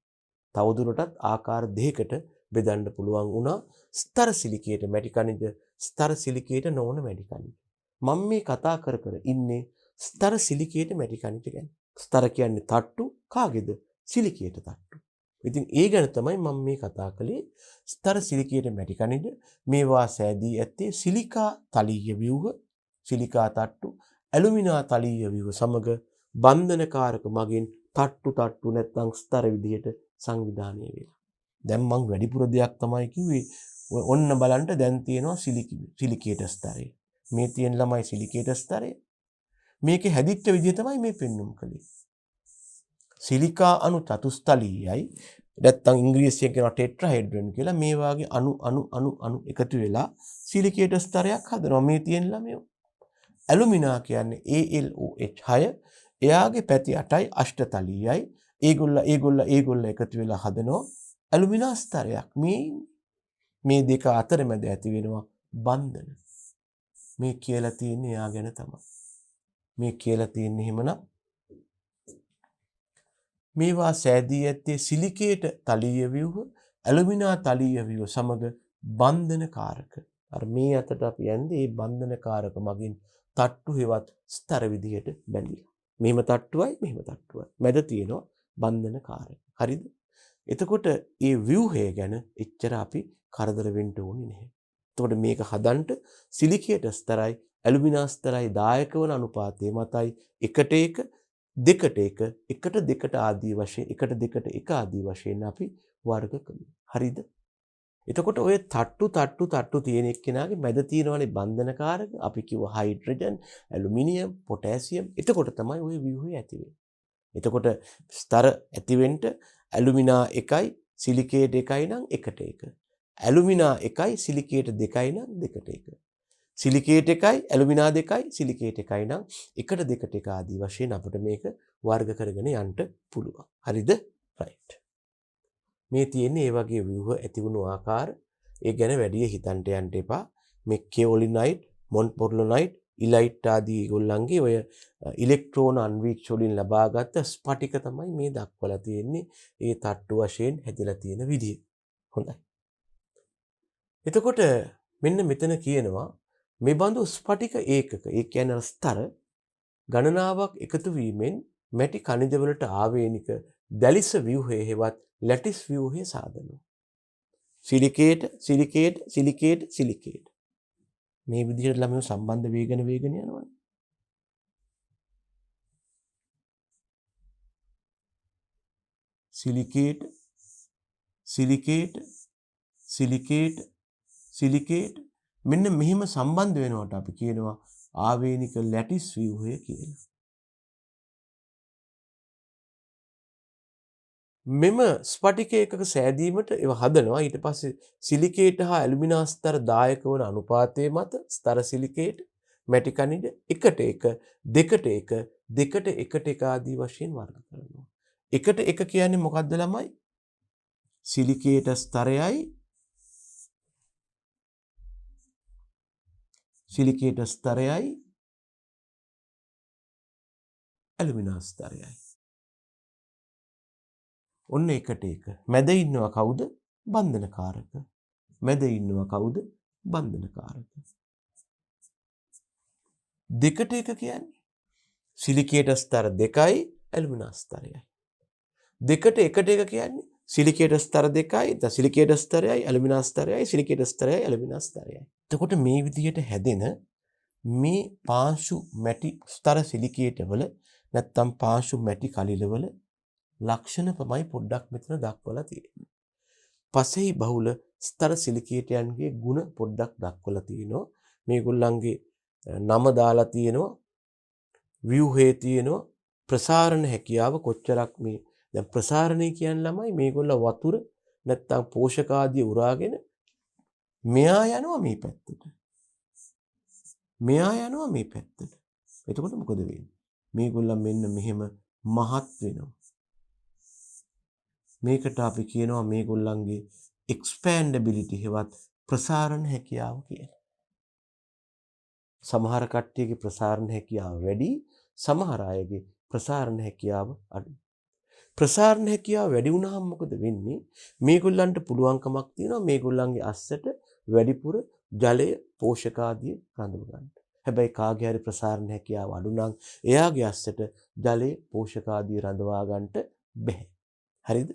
තවදුරටත් ආකාර දෙකකට බෙදන්න පුළුවන් වුණා ස්තර සිලිකේට මැටි කණිජ ස්තර සිලිකේට නොවන මැටි කණිජ. මම මේ කතා කර ඉන්නේ ස්තර සිලිකේට මැටි කණිජ ගැන. ස්තර කියන්නේ තට්ටු කාගේද? සිලිකේට තට්ටු. ඉතින් ඒ ගැන තමයි මම මේ කතා කළේ. ස්තර සිලිකේට මැටි කණිජ මේවා සෑදී ඇත්තේ සිලිකා තලීය ව්‍යුහ, සිලිකා තට්ටු, ඇලුමිනා තලීය ව්‍යුහ සමග බන්ධනකාරක මගින් තට්ටු නැත්නම් ස්තර විදිහට සංවිධානය වෙලා. දැන් මම වැඩිපුර දෙයක් තමයි කිව්වේ. ඔන්න බලන්න දැන් තියෙනවා සිලිකේට ස්තරය. මේ තියෙන ළමයි සිලිකේට ස්තරය. මේකේ හැදිච්ච විදිය තමයි මේ පෙන්වුම් කළේ. සිලිකා අණු චතුස්තලීයයි නැත්නම් ඉංග්‍රීසියෙන් කියනවා ටෙට්‍රාහෙඩ්‍රන් කියලා මේ වාගේ අණු එකතු වෙලා සිලිකේට ස්තරයක් හදනවා. මේ තියෙන ළමයි. ඇලුමිනා කියන්නේ AlOH 6 එයාගේ පැති 8යි අෂ්ටතලීයයි. ඒගොල්ල එකතු වෙලා හදනවා ඇලුමිනා ස්තරයක්. මේ දෙක අතරමැද ඇති වෙනවා බන්ධන. මේ කියලා තියෙන්නේ එයා ගැන තමයි. මේ කියලා තියෙන්නේ එහෙමනම් මේවා සෑදී ඇත්තේ සිලිකේට තලීය ව්‍යුහ, ඇලුමිනා තලීය ව්‍යුහ සමග බන්ධනකාරක. අර මේ අතට අපි යන්නේ මේ බන්ධනකාරක මගින් තට්ටු හෙවත් ස්තර විදිහට බැඳිලා. මෙහෙම තට්ටුවයි. මැද තියෙනවා බන්ධනකාරක. හරිද? එතකොට මේ ව්‍යුහය ගැන එච්චර අපි කරදර වෙන්න ඕනේ නැහැ. එතකොට මේක හදන්න සිලිකේට ස්තරයි ඇලුමිනා ස්තරයි දායක වන අනුපාතය මතයි 1:1 2:1 1:2 ආදී වශයෙන් 1:2 ආදී වශයෙන් අපි වර්ග කරනවා. හරිද? එතකොට ඔය තට්ටු තියෙන එක්කෙනාගේ මැද තියෙනවානේ බන්ධනකාරක. අපි කිව්ව හයිඩ්‍රජන්, ඇලුමිනියම්, පොටෑසියම්. එතකොට තමයි ওই ව්‍යුහය ඇති වෙන්නේ. එතකොට ස්තර ඇතිවෙන්න ඇලුමිනා 1යි සිලිකේට් 1යි නම් 1:1. ඇලුමිනා 1යි සිලිකේට් 2යි නම් 2:1. සිලිකේට් 1යි ඇලුමිනා 2යි සිලිකේට් 1යි නම් 1:2 ආදී වශයෙන් අපිට මේක වර්ග කරගෙන යන්න පුළුවන්. හරිද? රයිට්. මේ තියෙන්නේ මේ වගේ ව්‍යුහ ඇති වුණු ආකාර. ඒ ගැන වැඩි හිතන්න යන්න එපා. මේ කෙओලිනයිට්, මොන්පොර්ලොනයිට්, ඉලයිට් ආදී ඒගොල්ලන්ගේ ඔය ඉලෙක්ට්‍රෝන අන්වීක්ෂ වලින් ලබාගත් ස්පටික තමයි මේ දක්වලා තියෙන්නේ. ඒ තට්ටු වශයෙන් හැදිලා තියෙන විදිය. හොඳයි. එතකොට මෙන්න මෙතන කියනවා මේ බඳු ස්පටික ඒකක, ඒ කියන්නේ ස්තර ගණනාවක් එකතු වීමෙන් මැටි කණිජ වලට ආවේනික දැලිස ව්‍යුහය හෙවත් ලැටිස් ව්‍යුහය සාදනවා. සිලිකේට්. මේ විදිහට ළමයෝ සම්බන්ධ වේගන යනවා. සිලිකේට් මෙන්න මෙහිම සම්බන්ධ වෙනවට අපි කියනවා ආවේනික ලැටිස් ව්‍යුහය කියලා. මෙම ස්පටික ඒකක සෑදීමට ඒව හදනවා. ඊට පස්සේ සිලිකේට් හා ඇලුමිනා ස්තර දායක වන අනුපාතයේ මත ස්තර සිලිකේට් මැටි කණිජ 1:1 2:1 2:1 ආදී වශයෙන් වර්ග කරනවා. 1:1 කියන්නේ මොකක්ද ළමයි? සිලිකේට ස්තරයයි ඇලුමිනා ස්තරයයි. ඔන්න 1:1. මැද ඉන්නවා කවුද? බන්ධනකාරක. 2:1 කියන්නේ සිලිකේට ස්තර 2යි ඇලුමිනා ස්තරයයි. 2:1 කියන්නේ සිලිකේට ස්තර 2යි, සිලිකේට ස්තරයයි, ඇලුමිනා ස්තරයයි, සිලිකේට ස්තරයයි, ඇලුමිනා ස්තරයයි. එතකොට මේ විදිහට හැදෙන මේ පාංශු මැටි ස්තර සිලිකේට වල නැත්තම් පාංශු මැටි කලිලවල ලක්ෂණ තමයි පොඩ්ඩක් මෙතන දක්වලා තියෙන්නේ. පසෙහි බහුල ස්තර සිලිකේටයන්ගේ ಗುಣ පොඩ්ඩක් දක්වලා තියෙනවා. මේගොල්ලන්ගේ නම දාලා තියෙනවා. ව්‍යුහයේ තියෙනවා. ප්‍රසාරණ හැකියාව කොච්චරක් මේ දැන් ප්‍රසාරණය කියන්නේ ළමයි මේගොල්ල වතුර නැත්තම් පෝෂක ආදී උරාගෙන මෙයා යනවා මේ පැත්තට. එතකොට මොකද වෙන්නේ? මේගොල්ලන් මෙන්න මෙහෙම මහත් වෙනවා. මේකට අපි කියනවා මේගොල්ලන්ගේ expandability හෙවත් ප්‍රසාරණ හැකියාව කියලා. සමහර කට්ටියගේ ප්‍රසාරණ හැකියාව වැඩි, සමහර අයගේ ප්‍රසාරණ හැකියාව අඩුයි. ප්‍රසාරණ හැකියාව වැඩි වුණාම මොකද වෙන්නේ? මේගොල්ලන්ට පුළුවන්කමක් තියෙනවා මේගොල්ලන්ගේ අස්සට වැඩිපුර ජලය, පෝෂක ආදිය රඳව ගන්න. හැබැයි කාගේ හරි ප්‍රසාරණ හැකියාව අඩු නම් එයාගේ අස්සට ජලය, පෝෂක ආදිය රඳවා ගන්නට බැහැ. හරිද?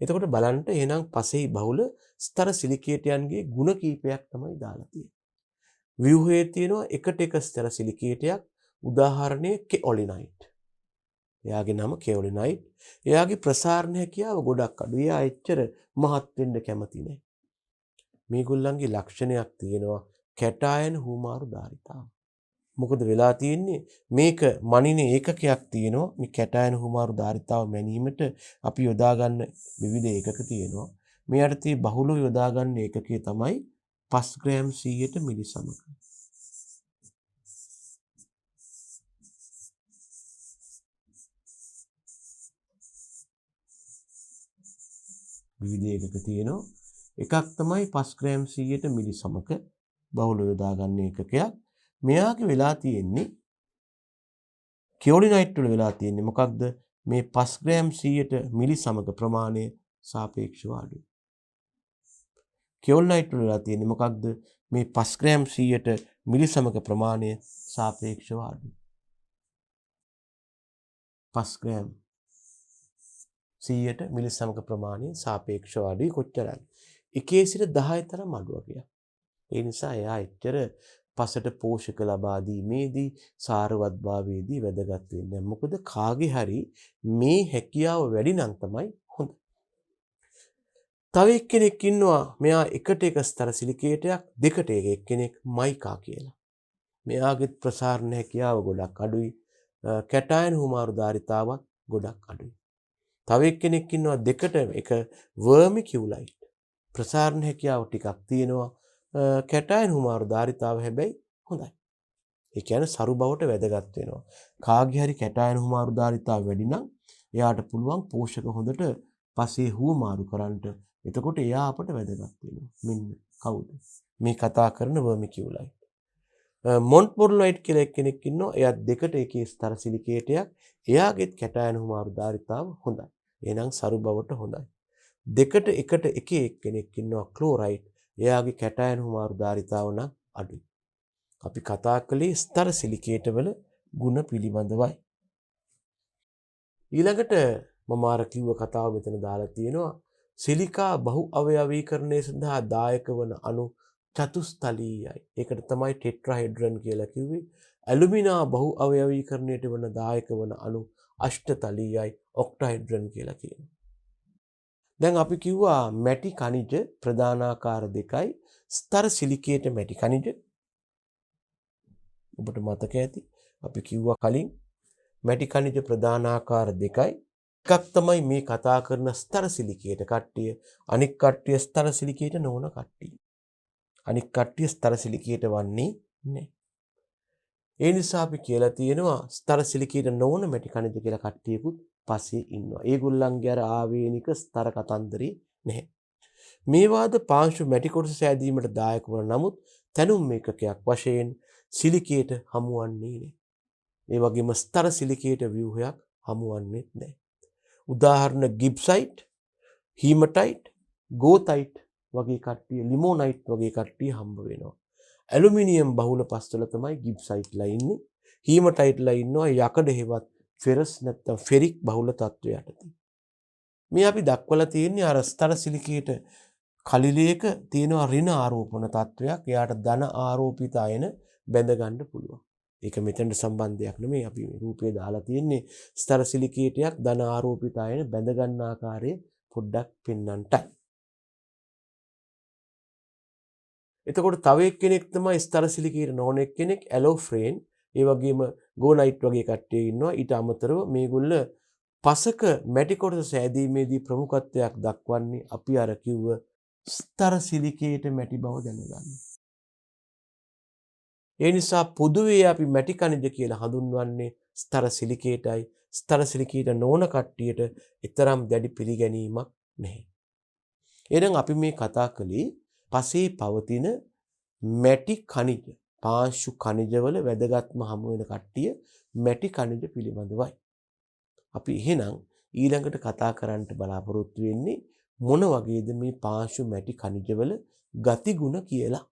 එතකොට බලන්න එහෙනම් පසෙහි බහුල ස්තර සිලිකේටයන්ගේ ಗುಣ කීපයක් තමයි දාලා තියෙන්නේ. ව්‍යුහයේ තියෙනවා එකට එක ස්තර සිලිකේටයක් උදාහරණය කෙಒලිනයිට්. එයාගේ නම කෙಒලිනයිට්. එයාගේ ප්‍රසාරණ හැකියාව ගොඩක් අඩුයි. එයා එච්චර මහත් වෙන්න කැමති නැහැ. මේගොල්ලන්ගේ ලක්ෂණයක් තියෙනවා කැටායන හුමාරු ධාරිතාව. මොකද වෙලා තියෙන්නේ මේක මනිනේ ඒකකයක් තියෙනවා. මේ කැටායන හුමාරු ධාරිතාව මැනීමට අපි යොදා ගන්න විවිධ ඒකක තියෙනවා. මේ අර්ථයේ බහුලව යොදා ගන්න ඒකකය තමයි 5 ග්‍රෑම් 100ට මිලි සමක. විවිධ ඒකක තියෙනවා. එකක් තමයි 5 ග්‍රෑම් 100ට මිලි සමක බහුලව යොදා ගන්න ඒකකයක්. මෙයාගේ වෙලා තියෙන්නේ කෙಒලිනයිට් වල වෙලා තියෙන්නේ මොකක්ද? මේ 5 ග්‍රෑම් 100ට මිලි සමක ප්‍රමාණය සාපේක්ෂව අඩුයි. කෙಒලිනයිට් වල වෙලා තියෙන්නේ මොකක්ද? මේ 5 ග්‍රෑම් 100ට මිලි සමක ප්‍රමාණය සාපේක්ෂව අඩුයි. 5 ග්‍රෑම් 100ට මිලි සමක ප්‍රමාණය සාපේක්ෂව අඩුයි කොච්චරද? 1 සිට 10 තරම් අඩු වගේක්. ඒ නිසා එයා එච්චර පසට පෝෂක ලබා දීමේදී සාරවත්භාවයේදී වැදගත් වෙන්නේ. මොකද කාගේ හරි මේ හැකියාව වැඩි නම් තමයි හොඳ. තව එක්කෙනෙක් ඉන්නවා මෙයා එකට එක ස්තර සිලිකේටයක් දෙකට එක එක්කෙනෙක් මයිකා කියලා. මෙයාගේ ප්‍රසාරණ හැකියාව ගොඩක් අඩුයි. කැටායන හුමාරු ධාරිතාවත් ගොඩක් අඩුයි. තව එක්කෙනෙක් ඉන්නවා දෙකට එක වර්මිකියුලයිට්. ප්‍රසාරණ හැකියාව ටිකක් තියෙනවා. කැටායන හුමාරු ධාරිතාව හැබැයි හොඳයි. ඒ කියන්නේ සරු බවට වැදගත් වෙනවා. කාගේ හරි කැටායන හුමාරු ධාරිතාව වැඩි නම් එයාට පුළුවන් පෝෂක හොඳට පසේ හුවමාරු කරන්නට. එතකොට එයා අපට වැදගත් වෙනවා. මෙන්න කවුද? මේ කතා කරන වර්මිකියුලයිට්. මොන්ට්මොරලයිට් කියලා එක්කෙනෙක් ඉන්නවා. එයා දෙකට එකේ ස්තර සිලිකේටයක්. එයාගෙත් කැටායන හුමාරු ධාරිතාව හොඳයි. එහෙනම් සරු බවට හොඳයි. දෙකට එකට එකේ එක්කෙනෙක් ඉන්නවා ක්ලෝරයිට්. එයාගේ කැටායන හුමාරු ධාරිතාව නම් අඩුයි. අපි කතා කළේ ස්තර සිලිකේට වල ಗುಣ පිළිබඳවයි. ඊළඟට මම අර කිව්ව කතාව මෙතන දාලා තියෙනවා. සිලිකා බහු අවයවීකරණය සඳහා දායක වන අණු චතුස්තලීයයි. ඒකට තමයි ටෙට්‍රාහෙඩ්‍රන් කියලා කිව්වේ. ඇලුමිනා බහු අවයවීකරණයට වන දායක වන අණු අෂ්ටතලීයයි ඔක්ටාහෙඩ්‍රන් කියලා කියනවා. දැන් අපි කිව්වා මැටි කණිජ ප්‍රධානාකාර දෙකයි ස්තර සිලිකේට මැටි කණිජ. ඔබට මතක ඇති අපි කිව්වා කලින් මැටි කණිජ ප්‍රධානාකාර දෙකයි. එකක් තමයි මේ කතා කරන ස්තර සිලිකේට කට්ටිය, අනික් කට්ටිය ස්තර සිලිකේට නොවන කට්ටිය. අනික් කට්ටිය ස්තර සිලිකේට වන්නේ නැහැ. ඒ නිසා අපි කියලා තියෙනවා ස්තර සිලිකේට නොවන මැටි කණිජ කියලා කට්ටියකුත් පස්සේ ඉන්නවා. ඒගොල්ලන්ගේ අර ආවේනික ස්තර කතන්දරේ නැහැ. මේවාද පාංශු මැටි කොටස සෑදීමට දායක වන නමුත් තැනුම් ඒකකයක් වශයෙන් සිලිකේට හමුවන්නේ නැහැ. ඒ වගේම ස්තර සිලිකේට ව්‍යුහයක් හමුවන්නේ නැහැ. උදාහරණ ගිබ්සයිට්, හීමටයිට්, ගෝතයිට් වගේ කට්ටිය, ලිමෝනයිට් වගේ කට්ටිය හම්බ වෙනවා. ඇලුමිනියම් බහුල පස්වල තමයි ගිබ්සයිට්ලා ඉන්නේ. හීමටයිට්ලා ඉන්නවා යකඩ හේවත් ෆෙරස් නැත්නම් ෆෙරික් බහුල තත්වයකටදී. මේ අපි දක්වලා තියෙන්නේ අර ස්තර සිලිකේට කලිලයක තියෙනවා ඍණ ආරෝපණ තත්වයක්. එයාට ධන ආරෝපිත අයන බැඳ ගන්න පුළුවන්. ඒක මෙතනට සම්බන්ධයක් නෙමෙයි. අපි මේ රූපේ දාලා තියෙන්නේ ස්තර සිලිකේටයක් ධන ආරෝපිත අයන බැඳ ගන්න ආකාරය පොඩ්ඩක් පෙන්වන්නටයි. එතකොට තව එක්කෙනෙක් තමයි ස්තර සිලිකේට නොවන එක්කෙනෙක් ඇලෝෆ්‍රේන්. ඒ වගේම ගෝනයිට් වගේ කට්ටිය ඉන්නවා. ඊට අමතරව මේගොල්ල පසක මැටි කොටස සෑදීමේදී ප්‍රමුඛත්වයක් දක්වන්නේ අපි අර කිව්ව ස්තර සිලිකේට මැටි බව දැනගන්න. ඒ නිසා පොදුවේ අපි මැටි කණිජ කියලා හඳුන්වන්නේ ස්තර සිලිකේටයි. ස්තර සිලිකේට නොවන කට්ටියට ඊතරම් දැඩි පිළිගැනීමක් නැහැ. එහෙනම් අපි මේ කතා කළේ පසේ පවතින මැටි කණිජ, පාංශු කණිජවල වැදගත්ම හමු වෙන කට්ටිය මැටි කණිජ පිළිබඳවයි. අපි එහෙනම් ඊළඟට කතා කරන්න බලාපොරොත්තු වෙන්නේ මොන වගේද මේ පාංශු මැටි ඛනිජවල ගතිගුණ කියලා.